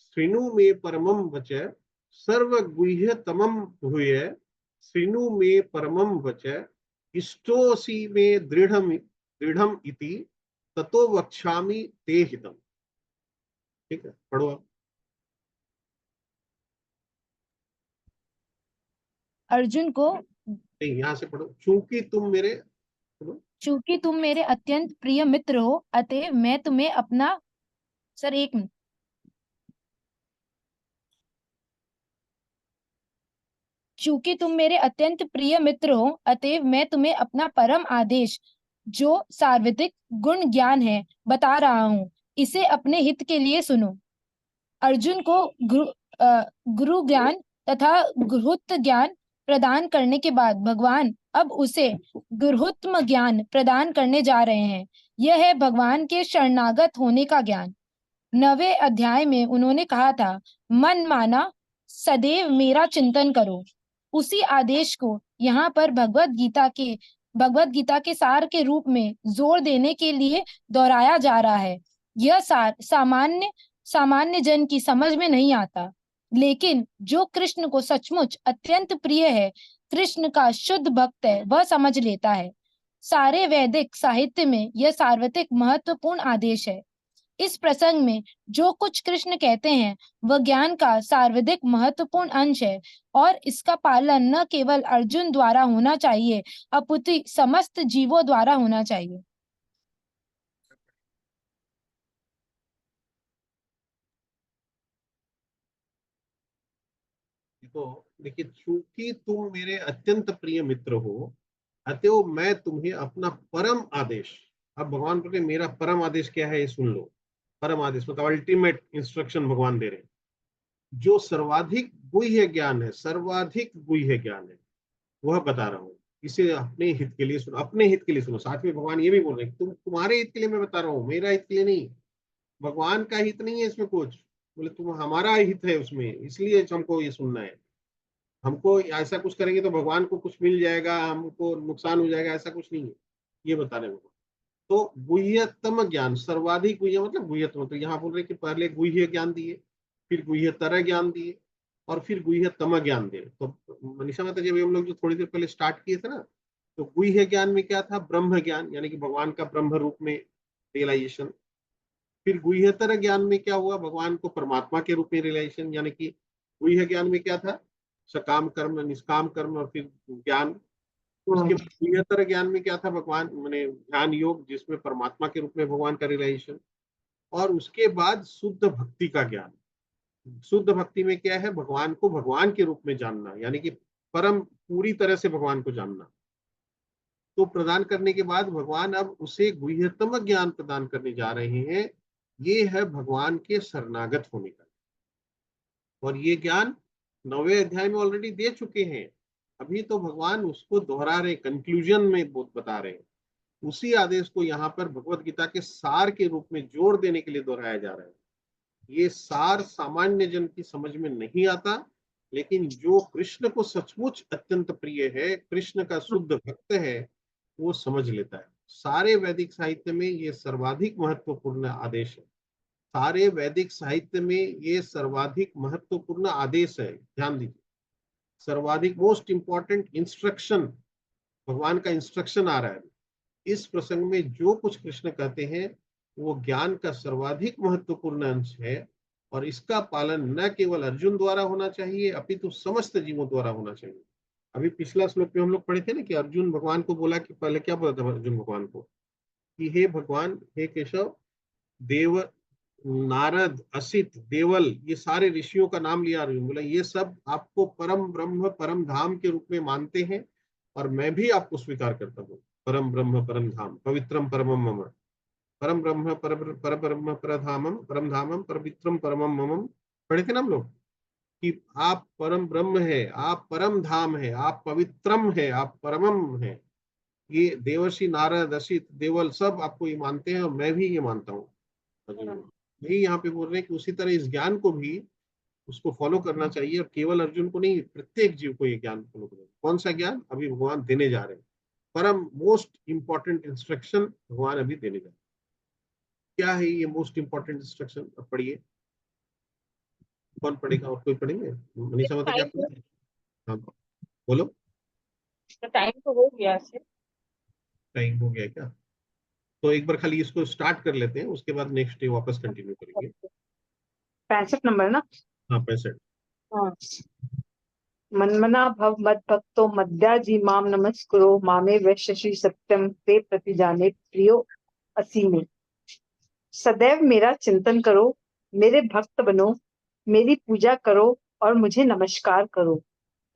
शृणु मे परमं वच, सर्वगुह्यतमं भूय शृणु मे परमं वच, इष्टोऽसि मे दृढ़म इति ततो वक्ष्यामि ते हितम। ठीक है, पढ़ो आप। अर्जुन को, नहीं, यहाँ से पढ़ो। चूंकि तुम मेरे, पढ़ो। चूंकि तुम मेरे अत्यंत प्रिय मित्र हो, अतः मैं तुम्हें अपना, सर एक मिनट, चूंकि तुम मेरे अत्यंत प्रिय मित्र हो, अतएव मैं तुम्हें अपना परम आदेश, जो सार्वत्रिक गुण ज्ञान है, बता रहा हूँ। इसे अपने हित के लिए सुनो। अर्जुन को गुरु ज्ञान तथा गुरुत्व ज्ञान प्रदान करने के बाद भगवान अब उसे गुरुत्म ज्ञान प्रदान करने जा रहे हैं। यह है भगवान के शरणागत होने का ज्ञान। 9वें अध्याय में उन्होंने कहा था, मन माना सदैव मेरा चिंतन करो। उसी आदेश को यहाँ पर भगवत गीता के सार के रूप में जोर देने के लिए दोहराया जा रहा है। यह सार सामान्य जन की समझ में नहीं आता, लेकिन जो कृष्ण को सचमुच अत्यंत प्रिय है, कृष्ण का शुद्ध भक्त है, वह समझ लेता है। सारे वैदिक साहित्य में यह सार्वत्रिक महत्वपूर्ण आदेश है। इस प्रसंग में जो कुछ कृष्ण कहते हैं वह ज्ञान का सर्वाधिक महत्वपूर्ण अंश है, और इसका पालन न केवल अर्जुन द्वारा होना चाहिए, अपितु समस्त जीवों द्वारा होना चाहिए। तो देखिए, चूंकि तुम मेरे अत्यंत प्रिय मित्र हो, अतएव मैं तुम्हें अपना परम आदेश। अब भगवान बोले मेरा परम आदेश क्या है, ये सुन लो। परम आदेश मतलब अल्टीमेट इंस्ट्रक्शन भगवान दे रहे हैं। जो सर्वाधिक गुह्य ज्ञान है, सर्वाधिक गुह्य ज्ञान है, वह बता रहा हूँ। इसे अपने हित के लिए सुनो, अपने हित के लिए सुनो। साथ में भगवान ये भी बोल रहे हैं, तुम्हारे हित के लिए मैं बता रहा हूँ, मेरा हित के लिए नहीं। भगवान का हित नहीं है इसमें कुछ। बोले तुम, हमारा हित है उसमें, इसलिए हमको ये सुनना है। हमको ऐसा कुछ करेंगे तो भगवान को कुछ मिल जाएगा, हमको नुकसान हो जाएगा, ऐसा कुछ नहीं है। ये बता रहे भगवान। तो गुह्यतम ज्ञान, सर्वाधिक गुह्य मतलब गुह्यतम। तो यहाँ बोल रहे कि पहले गुह्य ज्ञान दिए, फिर गुह्यतर ज्ञान दिए, और फिर गुह्यतम ज्ञान दिए। तो मनीषा माता जब हम लोग जो थोड़ी देर पहले स्टार्ट किए थे ना, तो गुह्य ज्ञान में क्या था, ब्रह्म ज्ञान, यानी कि भगवान का ब्रह्म रूप में रियलाइजेशन। फिर गुह्यतर ज्ञान में क्या हुआ, भगवान को परमात्मा के रूप में रियलाइजेशन। यानी कि गुह्य ज्ञान में क्या था, सकाम कर्म, निष्काम कर्म, और फिर ज्ञान। उसके बाद गुह्यतर ज्ञान में क्या था, भगवान मैंने ध्यान योग, जिसमें परमात्मा के रूप में भगवान का रियलाइजेशन। और उसके बाद शुद्ध भक्ति का ज्ञान। शुद्ध भक्ति में क्या है, भगवान को भगवान के रूप में जानना, यानी कि परम पूरी तरह से भगवान को जानना। तो प्रदान करने के बाद भगवान अब उसे गुह्यतम ज्ञान प्रदान करने जा रहे हैं। ये है भगवान के शरणागत होने का। और ये ज्ञान 9वें अध्याय में ऑलरेडी दे चुके हैं। अभी तो भगवान उसको दोहरा रहे, कंक्लूजन में बता रहे हैं। उसी आदेश को यहाँ पर भगवत गीता के सार के रूप में जोड़ देने के लिए दोहराया जा रहा है। ये सार सामान्य जन की समझ में नहीं आता, लेकिन जो कृष्ण को सचमुच अत्यंत प्रिय है, कृष्ण का शुद्ध भक्त है, वो समझ लेता है। सारे वैदिक साहित्य में ये सर्वाधिक महत्वपूर्ण आदेश है। सारे वैदिक साहित्य में ये सर्वाधिक महत्वपूर्ण आदेश है। ध्यान दीजिए, सर्वाधिक मोस्ट इंपॉर्टेंट इंस्ट्रक्शन, भगवान का इंस्ट्रक्शन आ रहा है। इस प्रसंग में जो कुछ कृष्ण कहते हैं वो ज्ञान का सर्वाधिक महत्वपूर्ण अंश है, और इसका पालन न केवल अर्जुन द्वारा होना चाहिए, अपितु समस्त जीवों द्वारा होना चाहिए। अभी पिछला श्लोक में हम लोग पढ़े थे ना कि अर्जुन भगवान को बोला, कि पहले क्या बोला था अर्जुन भगवान को, कि हे भगवान, हे केशव, देव, नारद, असित, देवल, ये सारे ऋषियों का नाम लिया अर्जुन। बोला ये सब आपको परम ब्रह्म परम धाम के रूप में मानते हैं, और मैं भी आपको स्वीकार करता हूँ। परम ब्रह्म परम धाम पवित्रम परमम मम, परम ब्रह्म पर ब्रह्म परधामम परम धामम पवित्रम परमम मम। पढ़े थे ना हम लोग कि आप परम ब्रह्म है, आप परम धाम है, आप पवित्रम है, आप परमम है। ये देवर्षि नारद असित देवल सब आपको ये मानते हैं, और मैं भी ये मानता हूँ। यही यहाँ पे बोल रहे हैं कि उसी तरह इस ज्ञान को भी उसको फॉलो करना चाहिए, और केवल अर्जुन को नहीं, प्रत्येक जीव को ये ज्ञान फॉलो करना। कौन सा ज्ञान अभी भगवान देने जा रहे हैं? परम मोस्ट इंपॉर्टेंट इंस्ट्रक्शन भगवान अभी देने जा रहे हैं। क्या है ये मोस्ट इंपॉर्टेंट इंस्ट्रक्शन? अब पढ़िए। कौन पढ़ेगा? और कोई पढ़ेंगे? मनीषा माता क्या टाइम पढ़ेंगे? हाँ बोलो। टाइम तो हो गया से। टाइम हो गया क्या? तो एक बार खाली इसको स्टार्ट कर लेते हैं, उसके बाद नेक्स्ट डे वापस कंटिन्यू करेंगे। 65 नंबर ना। हाँ 65। हाँ। मन्मना भव मद भक्तो मद्याजी माम नमस्कुरो मामे वैश्यसि सत्यम ते प्रतिजाने प्रियो असी में। सदैव मेरा चिंतन करो, मेरे भक्त बनो, मेरी पूजा करो और मुझे नमस्कार करो।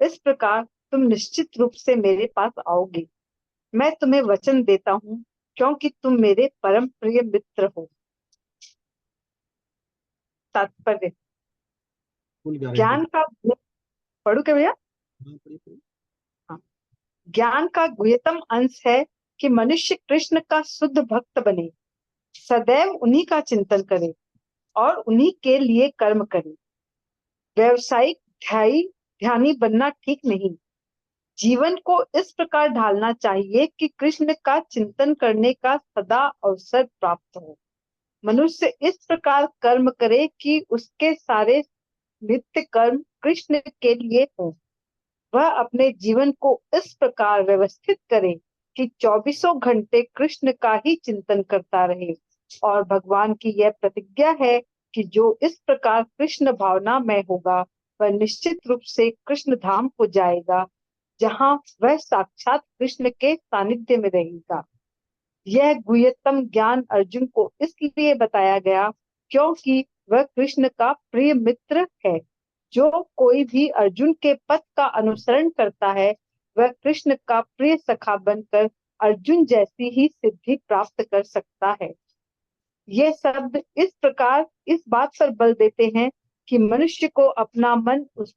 इस प्रकार तुम निश्चित रूप से मेरे पास आओगे। मैं तुम्हें वचन देता हूँ, क्योंकि तुम मेरे परम प्रिय मित्र हो। तात्पर्य। Full guarantee. ज्ञान का पढ़ू क्या भैया? हाँ पढ़िए पढ़िए। हाँ। ज्ञान का गुह्यतम अंश है कि मनुष्य कृष्ण का शुद्ध भक्त बने, सदैव उन्हीं का चिंतन करे और उन्हीं के लिए कर्म करे। व्यवसायिक ध्यानी बनना ठीक नहीं। जीवन को इस प्रकार ढालना चाहिए कि कृष्ण का चिंतन करने का सदा अवसर प्राप्त हो। मनुष्य इस प्रकार कर्म करे कि उसके सारे नित्य कर्म कृष्ण के लिए हो। वह अपने जीवन को इस प्रकार व्यवस्थित करे कि 24 घंटे कृष्ण का ही चिंतन करता रहे। और भगवान की यह प्रतिज्ञा है कि जो इस प्रकार कृष्ण भावना में होगा, वह निश्चित रूप से कृष्ण धाम को जाएगा, जहां वह साक्षात कृष्ण के सानिध्य में रहेगा। यह गुह्यतम ज्ञान अर्जुन को इसलिए बताया गया क्योंकि वह कृष्ण का प्रिय मित्र है। जो कोई भी अर्जुन के पथ का अनुसरण करता है, वह कृष्ण का प्रिय सखा बनकर अर्जुन जैसी ही सिद्धि प्राप्त कर सकता है। ये शब्द इस प्रकार इस बात पर बल देते हैं कि मनुष्य को अपना मन उस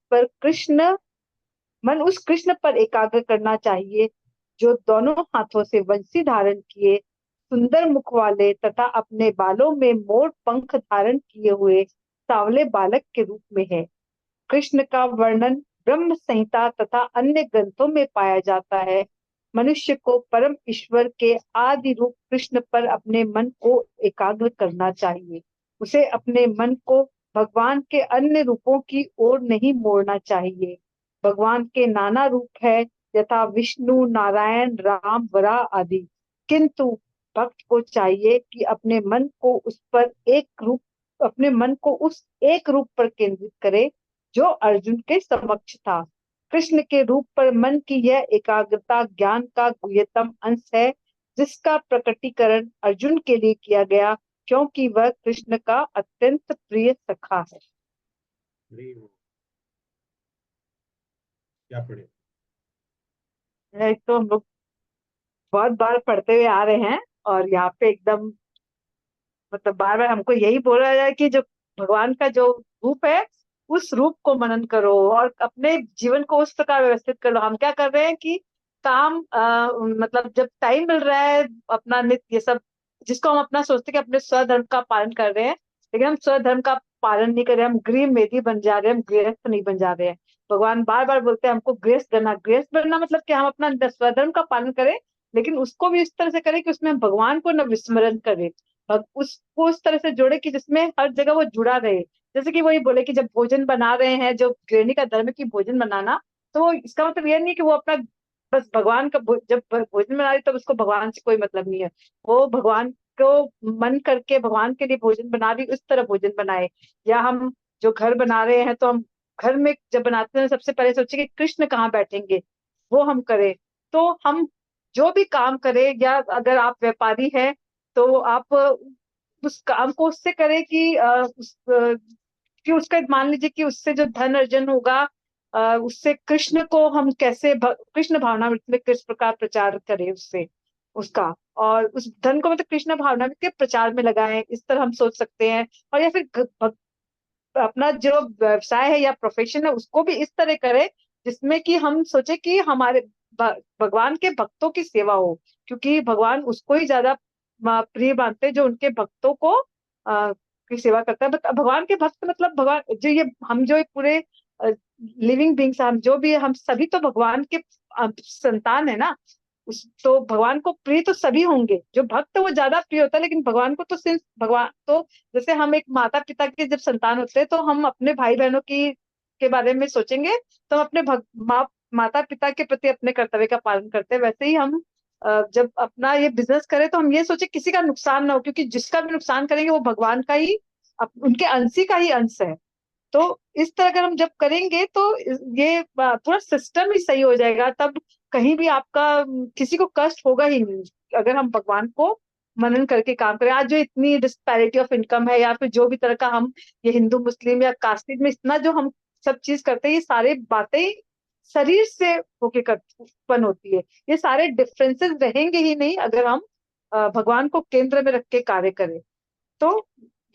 कृष्ण पर एकाग्र करना चाहिए, जो दोनों हाथों से वंशी धारण किए, सुंदर मुख वाले तथा अपने बालों में मोर पंख धारण किए हुए सांवले बालक के रूप में है। कृष्ण का वर्णन ब्रह्म संहिता तथा अन्य ग्रंथों में पाया जाता है। मनुष्य को परम ईश्वर के आदि रूप कृष्ण पर अपने मन को एकाग्र करना चाहिए। उसे अपने मन को भगवान के अन्य रूपों की ओर नहीं मोड़ना चाहिए। भगवान के नाना रूप है, यथा विष्णु, नारायण, राम, वराह आदि। किंतु भक्त को चाहिए कि अपने मन को उस एक रूप पर केंद्रित करे जो अर्जुन के समक्ष था। कृष्ण के रूप पर मन की यह एकाग्रता ज्ञान का गुह्यतम अंश है, जिसका प्रकटीकरण अर्जुन के लिए किया गया क्योंकि वह कृष्ण का अत्यंत प्रिय सखा है। क्या पढ़े? तो हम लोग बहुत बार पढ़ते हुए आ रहे हैं, और यहाँ पे एकदम मतलब बार बार हमको यही बोला जाए कि जो भगवान का जो रूप है, उस रूप को मनन करो और अपने जीवन को उस प्रकार व्यवस्थित करो। हम क्या कर रहे हैं कि काम मतलब जब टाइम मिल रहा है अपना नित्य ये सब, जिसको हम अपना सोचते हैं कि अपने स्वधर्म का पालन कर रहे हैं, लेकिन हम स्वधर्म का पालन नहीं कर रहे, हम गृह मेधी बन जा रहे हैं, हम गृहस्थ नहीं बन जा रहे हैं। भगवान बार बार बोलते हैं हमको गृहस्थ बनना मतलब कि हम अपना स्वधर्म का पालन करें, लेकिन उसको भी इस तरह से करें कि उसमें हम भगवान को न विस्मरण करें, उसको उस तरह से जोड़े कि जिसमें हर जगह वो जुड़ा रहे। जैसे कि वही बोले कि जब भोजन बना रहे हैं, जो गृहिणी का धर्म है कि भोजन बनाना, तो इसका मतलब यह नहीं है कि वो अपना बस भगवान का जब भोजन बना रही तब उसको भगवान से कोई मतलब नहीं है। वो भगवान को मन करके भगवान के लिए भोजन बना रही, उस तरह भोजन बनाए। या हम जो घर बना रहे हैं, तो हम घर में जब बनाते हैं सबसे पहले सोचे कि कृष्ण कहाँ बैठेंगे, वो हम करें। तो हम जो भी काम करें, या अगर आप व्यापारी हैं तो आप उस काम को उससे करें कि कि उसका मान लीजिए कि उससे जो धन अर्जन होगा, उससे कृष्ण को हम कैसे कृष्ण भावना में किस प्रकार प्रचार करें उससे उसका, और उस धन को मतलब कृष्ण भावना के प्रचार में लगाएं, इस तरह हम सोच सकते हैं। और या फिर अपना जो व्यवसाय है या प्रोफेशन है उसको भी इस तरह करें जिसमें कि हम सोचे कि हमारे भगवान के भक्तों की सेवा हो, क्योंकि भगवान उसको ही ज्यादा प्रिय मानते हैं जो उनके भक्तों को की सेवा करता है। भगवान के भक्त मतलब भगवान जो ये हम जो एक पूरे लिविंग बींग्स हम जो भी है, हम सभी तो भगवान के संतान है ना। तो भगवान को प्रिय तो सभी होंगे, जो भक्त वो ज्यादा प्रिय होता है, लेकिन भगवान को तो सिर्फ भगवान तो जैसे हम एक माता पिता के जब संतान होते हैं तो हम अपने भाई बहनों की के बारे में सोचेंगे, तो हम अपने माता पिता के प्रति अपने कर्तव्य का पालन करते हैं। वैसे ही हम जब अपना ये बिजनेस करें तो हम ये सोचे किसी का नुकसान ना हो, क्योंकि जिसका भी नुकसान करेंगे वो भगवान का ही उनके अंशी का ही अंश है। तो इस तरह अगर हम जब करेंगे तो ये थोड़ा सिस्टम ही सही हो जाएगा, तब कहीं भी आपका किसी को कष्ट होगा ही नहीं अगर हम भगवान को मनन करके काम करें। आज जो इतनी डिस्पैरिटी ऑफ इनकम है या फिर जो भी तरह का हम ये हिंदू मुस्लिम या कास्टिज में इतना जो हम सब चीज करते हैं, ये सारे बातें शरीर से होके उत्पन्न होती है। ये सारे डिफरेंसेस रहेंगे ही नहीं अगर हम भगवान को केंद्र में रख के कार्य करें। तो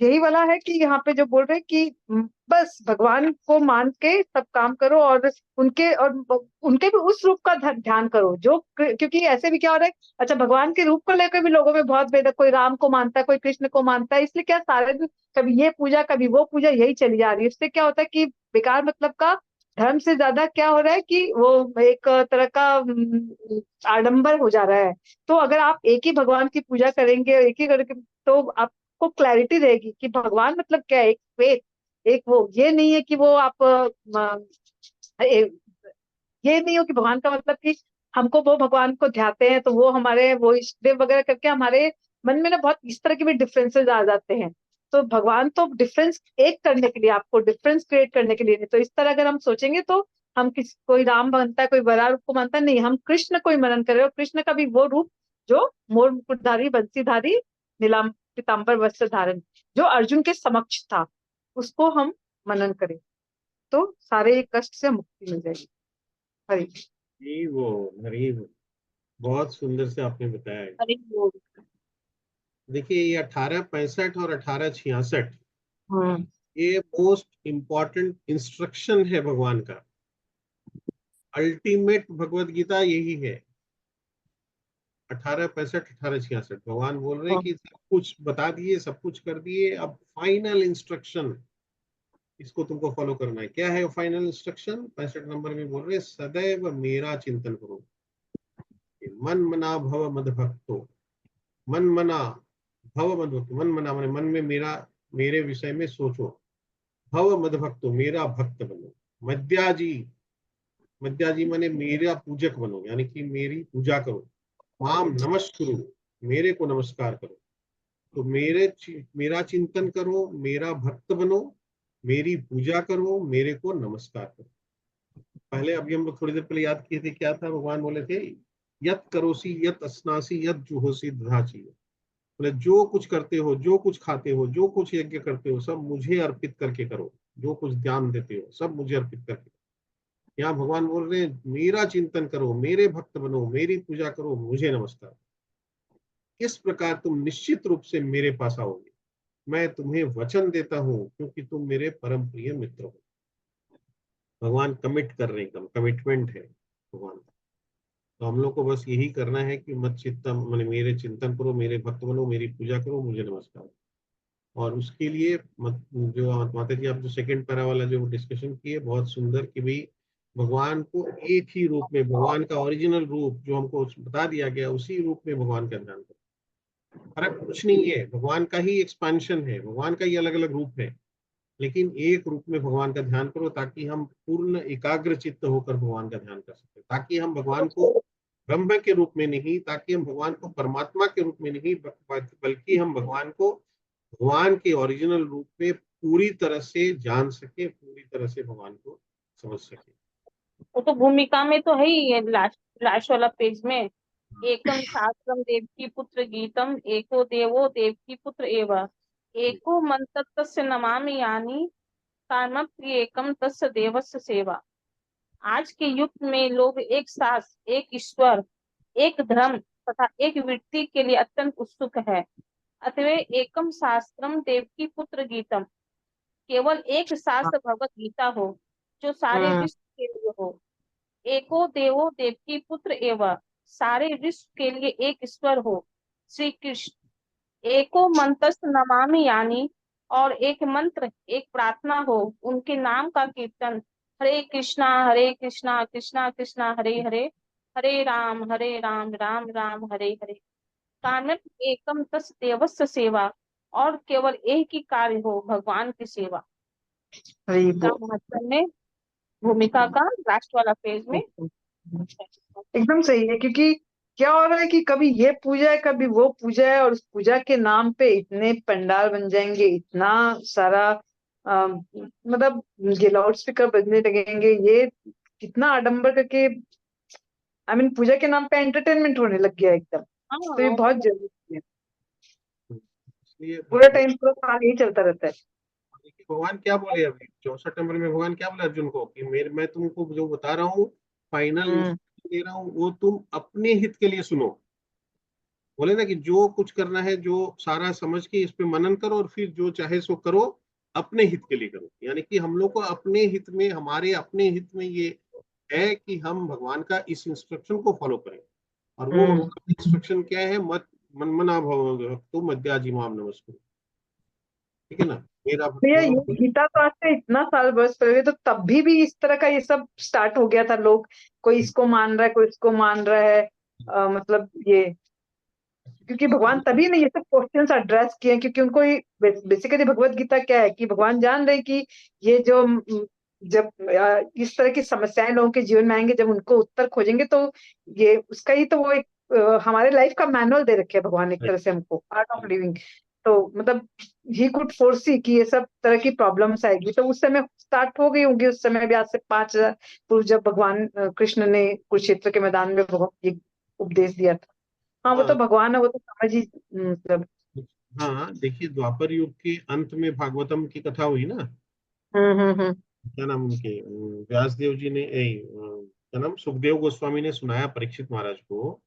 यही वाला है कि यहाँ पे जो बोल रहे हैं कि बस भगवान को मान के सब काम करो, और उनके भी उस रूप का ध्यान करो जो, क्योंकि ऐसे भी क्या हो रहा है, अच्छा भगवान के रूप को लेकर भी लोगों में बहुत भेद है, कोई राम को मानता है कोई कृष्ण को मानता है, इसलिए क्या सारे दिन कभी ये पूजा कभी वो पूजा यही चली जा रही है। इससे क्या होता है कि बेकार मतलब का धर्म से ज्यादा क्या हो रहा है कि वो एक तरह का आडंबर हो जा रहा है। तो अगर आप एक ही भगवान की पूजा करेंगे, एक ही करके, तो आप को क्लैरिटी रहेगी कि भगवान मतलब क्या है, एक फेथ, एक वो, ये नहीं है कि वो आप ये नहीं हो कि भगवान का मतलब कि हमको वो भगवान को ध्याते हैं तो वो हमारे वो इष्ट देव वगैरह करके हमारे मन में ना बहुत इस तरह के भी डिफरेंसेस आ जाते हैं। तो भगवान तो डिफरेंस एक करने के लिए, आपको डिफरेंस क्रिएट करने के लिए नहीं। तो इस तरह अगर हम सोचेंगे तो हम कोई राम मानता है कोई बड़ा रूप को मानता है, नहीं, हम कृष्ण को ही मनन करें, और कृष्ण का भी वो रूप जो मोर मुकुटधारी बंसीधारी नीलाम पीताम्बर वस्त्र धारण, जो अर्जुन के समक्ष था, उसको हम मनन करें तो सारे कष्ट से मुक्ति मिल जाएगी। हरि जी वो हरी वो, बहुत सुंदर से आपने बताया है। हरि बोल। देखिए ये 1865 और 1866 हम्म ये मोस्ट इम्पॉर्टेंट इंस्ट्रक्शन है भगवान का। अल्टीमेट भगवत गीता यही है। 1865 1866 भगवान बोल रहे हैं कि सब कुछ बता दिए, सब कुछ कर दिए, अब फाइनल इंस्ट्रक्शन इसको तुमको फॉलो करना है। क्या है फाइनल इंस्ट्रक्शन? 65 नंबर में बोल रहे हैं, सदैव मेरा चिंतन करो, मन मना भव मद भक्तो। मन मना भव मद भक्तो, मन मना माने मन में मेरे विषय में सोचो, भव मद भक्तो मेरा भक्त बनो, मद्याजी मद्याजी माने मेरा पूजक बनो, यानी कि मेरी पूजा करो, माम नमस्कुरु मेरे को नमस्कार करो। तो मेरा चिंतन करो, मेरा भक्त बनो, मेरी पूजा करो, मेरे को नमस्कार करो। पहले अभी हम लोग थोड़ी देर पहले याद किए थे, क्या था भगवान बोले थे, यत करोसी यत अस्नासी यत जुहोसी दधाची। बोले जो कुछ करते हो, जो कुछ खाते हो, जो कुछ यज्ञ करते हो, सब मुझे अर्पित करके करो, जो कुछ ध्यान देते हो सब मुझे अर्पित करके। यहाँ भगवान बोल रहे हैं मेरा चिंतन करो, मेरे भक्त बनो, मेरी पूजा करो, मुझे नमस्कार। किस प्रकार तुम निश्चित रूप से मेरे पास आओगे, मैं तुम्हें वचन देता हूं, क्योंकि तुम मेरे परम प्रिय मित्र हो। भगवान कमिट कर रहे हैं, एकदम कमिटमेंट है भगवान। तो हम लोग को बस यही करना है कि मत चिंतन मैंने मेरे चिंतन करो, मेरे भक्त बनो, मेरी पूजा करो, मुझे नमस्कार। और उसके लिए जो माता जी आप जो सेकंड पैरा वाला जो डिस्कशन किए, बहुत सुंदर कि भाई भगवान को एक ही रूप में, भगवान का ओरिजिनल रूप जो हमको बता दिया गया, उसी रूप में भगवान का ध्यान करो। फर्क कुछ नहीं है, भगवान का ही एक्सपेंशन है, भगवान का ही अलग अलग रूप है, लेकिन एक रूप में भगवान का ध्यान करो, ताकि हम पूर्ण एकाग्र चित्त होकर भगवान का ध्यान कर सके, ताकि हम भगवान को ब्रह्म के रूप में नहीं, ताकि हम भगवान को परमात्मा के रूप में नहीं, बल्कि हम भगवान को भगवान के ओरिजिनल रूप में पूरी तरह से जान सके, पूरी तरह से भगवान को समझ सके। वो तो भूमिका में तो है ही है, लास्ट लास्ट वाला पेज में, एकम शास्त्रम देवकी पुत्र गीतम, एको देवो देवकी पुत्र एव, एको मंतस्य नमामि यानी कर्म प्रियकम तस्य देवस्य सेवा। आज के युग में लोग एक शास्त्र, एक ईश्वर, एक धर्म तथा एक व्यक्ति के लिए अत्यंत उत्सुक है। अतः एकम शास्त्रम देवकी पुत्र गीतम, केवल एक शास्त्र भगवत गीता हो जो सारे विश्व के लिए हो। एको देवो देवकी पुत्र एवं, सारे विश्व के लिए एक ईश्वर हो, श्री कृष्ण। एको मंतस्त नमामि यानी, और एक मंत्र, एक प्रार्थना हो, उनके नाम का कीर्तन, हरे कृष्णा कृष्णा कृष्णा हरे हरे, हरे राम राम राम हरे हरे, कानन एकम तस् देवस्य सेवा, और केवल एक ही कार्य हो, भगवान की सेवा। हरी का बोल। महत्व में भूमिका का लास्ट वाला पेज में। एकदम सही है, क्योंकि क्या हो रहा है कि कभी ये पूजा है कभी वो पूजा है, और उस पूजा के नाम पे इतने पंडाल बन जाएंगे, इतना सारा मतलब ये लाउड स्पीकर बजने लगेंगे, ये कितना आडंबर करके, आई मीन पूजा के नाम पे एंटरटेनमेंट होने लग गया एकदम। तो ये हाँ, बहुत जरूरी है, इसलिए पूरा टाइम पूरा साल यही चलता रहता है। देखिए भगवान क्या बोले अभी 64 नंबर में, भगवान क्या बोले अर्जुन को कि मैं तुमको जो बता रहा हूँ, फाइनल हम्म दे रहा हूँ, वो तुम अपने हित के लिए सुनो। बोले ना कि जो कुछ करना है, जो सारा समझ के इस पे मनन करो, और फिर जो चाहे सो करो, अपने हित के लिए करो। यानी कि हम लोग को अपने हित में, हमारे अपने हित में ये है कि हम भगवान का इस इंस्ट्रक्शन को फॉलो करें। और वो हम्म भगवान का इंस्ट्रक्शन क्या है? मत मनमना भव तो मध्याजिमाम नमस्कुरु। ठीक है ना, मेरा भक्त भैया होगा। ये गीता तो आज से इतना साल बरस पहले, तो तब भी इस तरह का ये सब स्टार्ट हो गया था। लोग कोई इसको मान रहा है, कोई इसको मान रहा है, मतलब ये, क्योंकि भगवान तभी ने ये सब क्वेश्चंस एड्रेस किए हैं, क्योंकि उनको बेसिकली भगवत गीता क्या है कि भगवान जान रहे हैं कि ये जो जब इस तरह की समस्याएं लोगों के जीवन में आएंगे, जब उनको उत्तर खोजेंगे, तो ये उसका ही तो वो एक हमारे लाइफ का मैनुअल दे रखे है भगवान एक तरह से हमको, आर्ट ऑफ लिविंग। तो मतलब ही कुड फोरसी कि ये सब तरह की प्रॉब्लम्स आएगी, तो उस समय स्टार्ट हो गई होंगी, उस समय भी आज से 5000 पूर्व, जब भगवान कृष्ण ने कुरुक्षेत्र के मैदान में ये उपदेश दिया था। हाँ, वो तो हाँ भगवान है, वो तो समझ ही मतलब। हाँ, देखिए द्वापर युग के अंत में भागवतम की कथा हुई ना। हम्म। क्या नाम उनके, व्यास देव जी ने क्या नाम, सुखदेव गोस्वामी ने सुनाया परीक्षित महाराज को।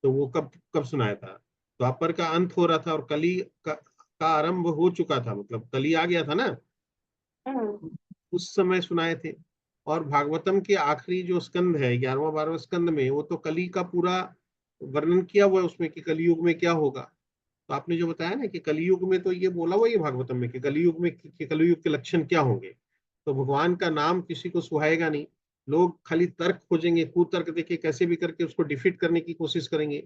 तो वो कब कब सुनाया था? द्वापर का अंत हो रहा था और कली का आरंभ हो चुका था, मतलब कली आ गया था ना, हम्म, उस समय सुनाए थे। और भागवतम के आखिरी जो स्कंद है, 11वां 12वां स्कंद में, वो तो कली का पूरा वर्णन किया हुआ है उसमें कि कलयुग में क्या होगा। तो आपने जो बताया ना कि कलयुग में, तो ये बोला हुआ है भागवतम में कि कलयुग में कि कलयुग के लक्षण क्या होंगे। तो भगवान का नाम किसी को सुहाएगा नहीं, लोग खाली तर्क खोजेंगे, कुतर्क देके कैसे भी करके उसको डिफीट करने की कोशिश करेंगे।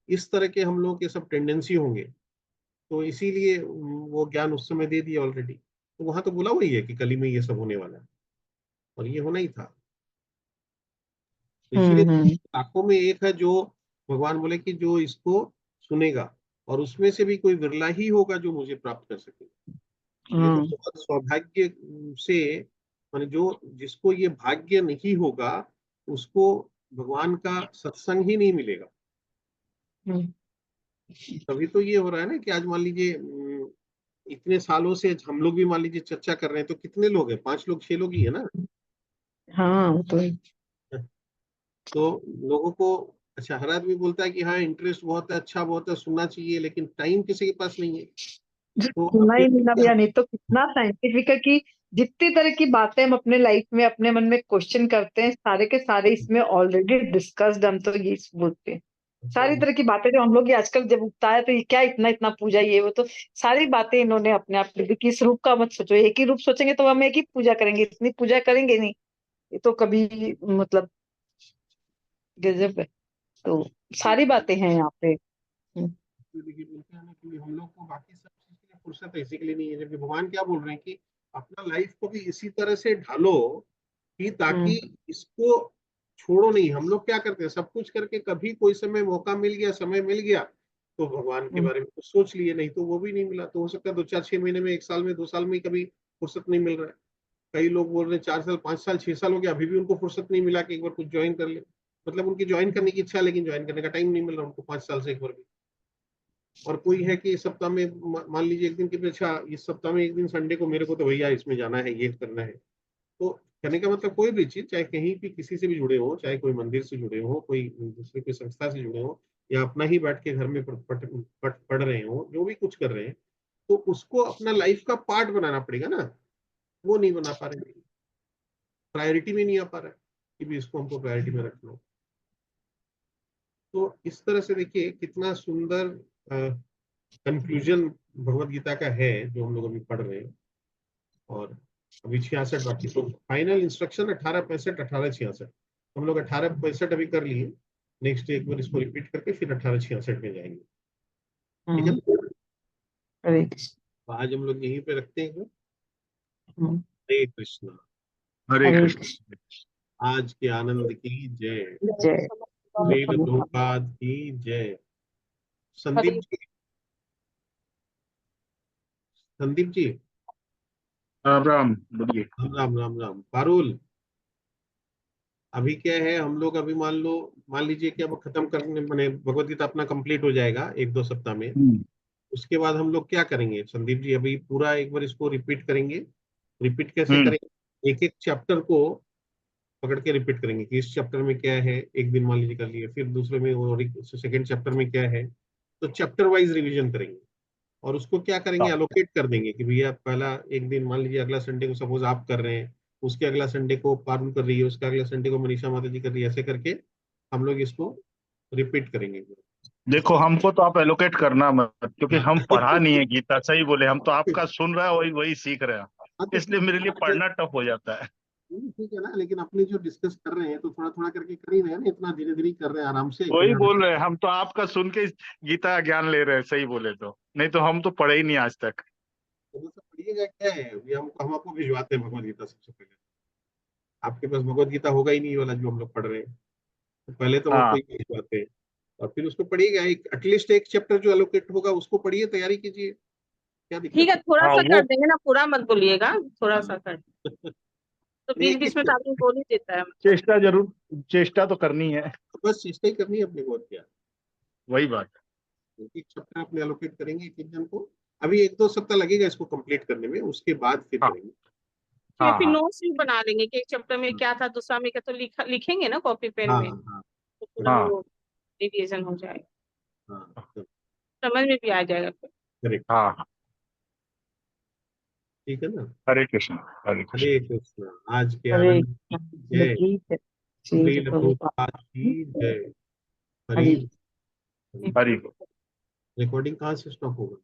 इस तरह के हम लोग के सब टेंडेंसी होंगे। तो इसीलिए वो ज्ञान उस समय दे दिया ऑलरेडी। तो वहां तो बोला वही है कि कली में ये सब होने वाला है, और ये होना ही था। तो इसीलिए हम्म लाखों में एक है जो भगवान बोले कि जो इसको सुनेगा, और उसमें से भी कोई विरला ही होगा जो मुझे प्राप्त कर सके। ये तो हम्म बहुत सौभाग्य से, माने जो जिसको ये भाग्य नहीं होगा, उसको भगवान का सत्संग ही नहीं मिलेगा। हम्म तभी तो ये हो रहा है ना कि आज मान लीजिए इतने सालों से हम लोग भी मान लीजिए चर्चा कर रहे हैं, तो कितने लोग हैं? 5 लोग 6 लोग ही है ना। हाँ, वो तो है। तो लोगों को, अच्छा हर आदमी बोलता है कि हाँ इंटरेस्ट बहुत है, अच्छा बहुत है, सुनना चाहिए, लेकिन टाइम किसी के पास नहीं है। तो सुना अपने ही नहीं ना भैया, नहीं तो कितना साइंटिफिक है कि जितनी तरह की बातें हम अपने लाइफ में अपने मन में क्वेश्चन करते हैं, सारे के सारे इसमें ऑलरेडी डिस्कस्ड, हम तो ये बोलते हैं। सारी तरह की बातें जो हम लोग ये आजकल जब उगता है, तो ये क्या इतना इतना पूजा ये वो, तो सारी बातें इन्होंने अपने आप में, कि इस रूप का मत सोचो, एक ही रूप सोचेंगे तो हम एक ही पूजा करेंगे, इतनी पूजा करेंगे नहीं, ये तो कभी मतलब गजब है। तो सारी बातें हैं यहाँ पे। देखिए बोलते हैं ना कि हम लोग को बाकी सब चीज के लिए फुर्सत है, इसी के लिए नहीं है। जबकि भगवान क्या बोल रहे हैं कि अपना लाइफ को भी इसी तरह से ढालो कि ताकि हम्म इसको छोड़ो नहीं। हम लोग क्या करते हैं, सब कुछ करके कभी कोई समय मौका मिल गया, समय मिल गया, तो भगवान के हम्म बारे में कुछ सोच लिए, नहीं तो वो भी नहीं मिला। तो हो सकता है 2 4 6 महीने में, 1 साल में, 2 साल में कभी फुर्सत नहीं मिल रहा है। कई लोग बोल रहे हैं 4 साल 5 साल 6 साल हो गया, अभी भी उनको फुर्सत नहीं मिला कि एक बार कुछ ज्वाइन कर ले। मतलब उनकी ज्वाइन करने की इच्छा है, लेकिन ज्वाइन करने का टाइम नहीं मिल रहा उनको 5 साल से एक बार भी। और कोई है कि इस सप्ताह में मान लीजिए एक दिन की भी, अच्छा इस सप्ताह में एक दिन संडे को मेरे को तो भैया इसमें जाना है, ये करना है। तो कहने का मतलब कोई भी चीज, चाहे कहीं भी किसी से भी जुड़े हो, चाहे कोई मंदिर से जुड़े हो, कोई दूसरी कोई संस्था से जुड़े हो, या अपना ही बैठ के घर में पढ़ रहे हो, जो भी कुछ कर रहे हैं, तो उसको अपना लाइफ का पार्ट बनाना पड़ेगा ना। वो नहीं बना पा रहे, प्रायोरिटी में नहीं आ पा रहा है कि भी इसको हमको प्रायोरिटी में रखना हो। तो इस तरह से देखिए कितना सुंदर कंक्लूजन भगवत गीता का है जो हम लोग अभी पढ़ रहे हैं। और अभी 66 बाकी, तो फाइनल इंस्ट्रक्शन 1865 1866, हम लोग 1865 अभी कर लिए। नेक्स्ट एक बार इसको रिपीट करके फिर 1866 में जाएंगे, ठीक है ना? हरे कृष्ण। तो आज हम लोग यहीं पे रखते हैं। हम्म, हरे कृष्णा। हरे हरे कृष्ण। आज के आनंद की जय। जय। श्रील प्रभुपाद की जय। संदीप हरे जी, संदीप जी, राम राम, बोलिए। राम राम राम राम। पारुल, अभी क्या है, हम लोग अभी मान लीजिए कि अब खत्म करने मैंने भगवत गीता अपना कंप्लीट हो जाएगा 1-2 सप्ताह में। हम्म, उसके बाद हम लोग क्या करेंगे संदीप जी? अभी पूरा एक बार इसको रिपीट करेंगे। रिपीट कैसे हम्म, करेंगे? एक एक चैप्टर को पकड़ के रिपीट करेंगे कि इस चैप्टर में क्या है, एक दिन मान लीजिए कर लिए, फिर दूसरे में और सेकेंड चैप्टर में क्या है, तो चैप्टर वाइज रिवीजन करेंगे। और उसको क्या करेंगे, हाँ, एलोकेट कर देंगे कि भैया पहला एक दिन मान लीजिए, अगला संडे को सपोज आप कर रहे हैं, उसके अगला संडे को पारुल कर रही है, उसका अगला संडे को मनीषा माता जी कर रही है, ऐसे करके हम लोग इसको रिपीट करेंगे। देखो हमको तो आप एलोकेट करना मत, क्योंकि हाँ। हम पढ़ा नहीं है गीता, सही बोले, हम तो आपका सुन रहे हैं, वही वही सीख रहे हाँ, हैं, तो इसलिए मेरे लिए फिर पढ़ना टफ हो जाता है। ठीक है ना, लेकिन अपने जो डिस्कस कर रहे हैं तो थोड़ा थोड़ा करके कर ही रहे हैं ना, इतना धीरे धीरे कर रहे हैं आराम से, कोई वही हड़बड़। बोल रहे हैं, हम तो आपका सुन के गीता ज्ञान ले रहे हैं, सही बोले तो, नहीं तो हम तो पढ़े ही नहीं आज तक। तो वो सब पढ़िएगा क्या है, ये हम आपको भिजवाते हैं भगवत गीता सबसे पहले। आपके पास भगवत गीता होगा ही नहीं, ये वाला जो हम लोग पढ़ रहे हैं, तो पहले तो हम आपको हाँ ही भिजवाते हैं। और फिर उसको पढ़िएगा, एक एटलीस्ट एक चैप्टर जो एलोकेट होगा उसको पढ़िए, तैयारी कीजिए, क्या ठीक दिक्कत है, है? थोड़ा हाँ सा वो कर देंगे ना, पूरा मत बोलिएगा, थोड़ा सा हाँ। कर। तो बीच एक बीच में तो एक आदमी बोल ही देता है मतलब। चेष्टा जरूर, चेष्टा तो करनी है, बस चेष्टा ही करनी है अपने को, और क्या। वही बात। एक चैप्टर अपने एलोकेट करेंगे एक एक जन को। अभी 1-2 सप्ताह लगेगा इसको कंप्लीट करने में, उसके बाद फिर हाँ करेंगे। ठीक है, हाँ फिर हाँ नोट्स भी बना लेंगे कि एक चैप्टर में क्या था, दूसरा में क्या, तो लिखेंगे ना कॉपी पेन हाँ में, हाँ। तो पूरा हाँ वो रिवीजन हो जाएगा, हाँ, समझ में भी आ जाएगा फिर। करेक्ट। हाँ हाँ। ठीक है ना? हरे कृष्ण, हरे कृष्ण। हरे कृष्णा। आज के हरे आनंद की कृष्ण जय। की जय। श्री श्रील प्रभुपाद प्रभुपाद की जय। हरि। हरि हरि। रिकॉर्डिंग कहाँ से स्टॉप होगा?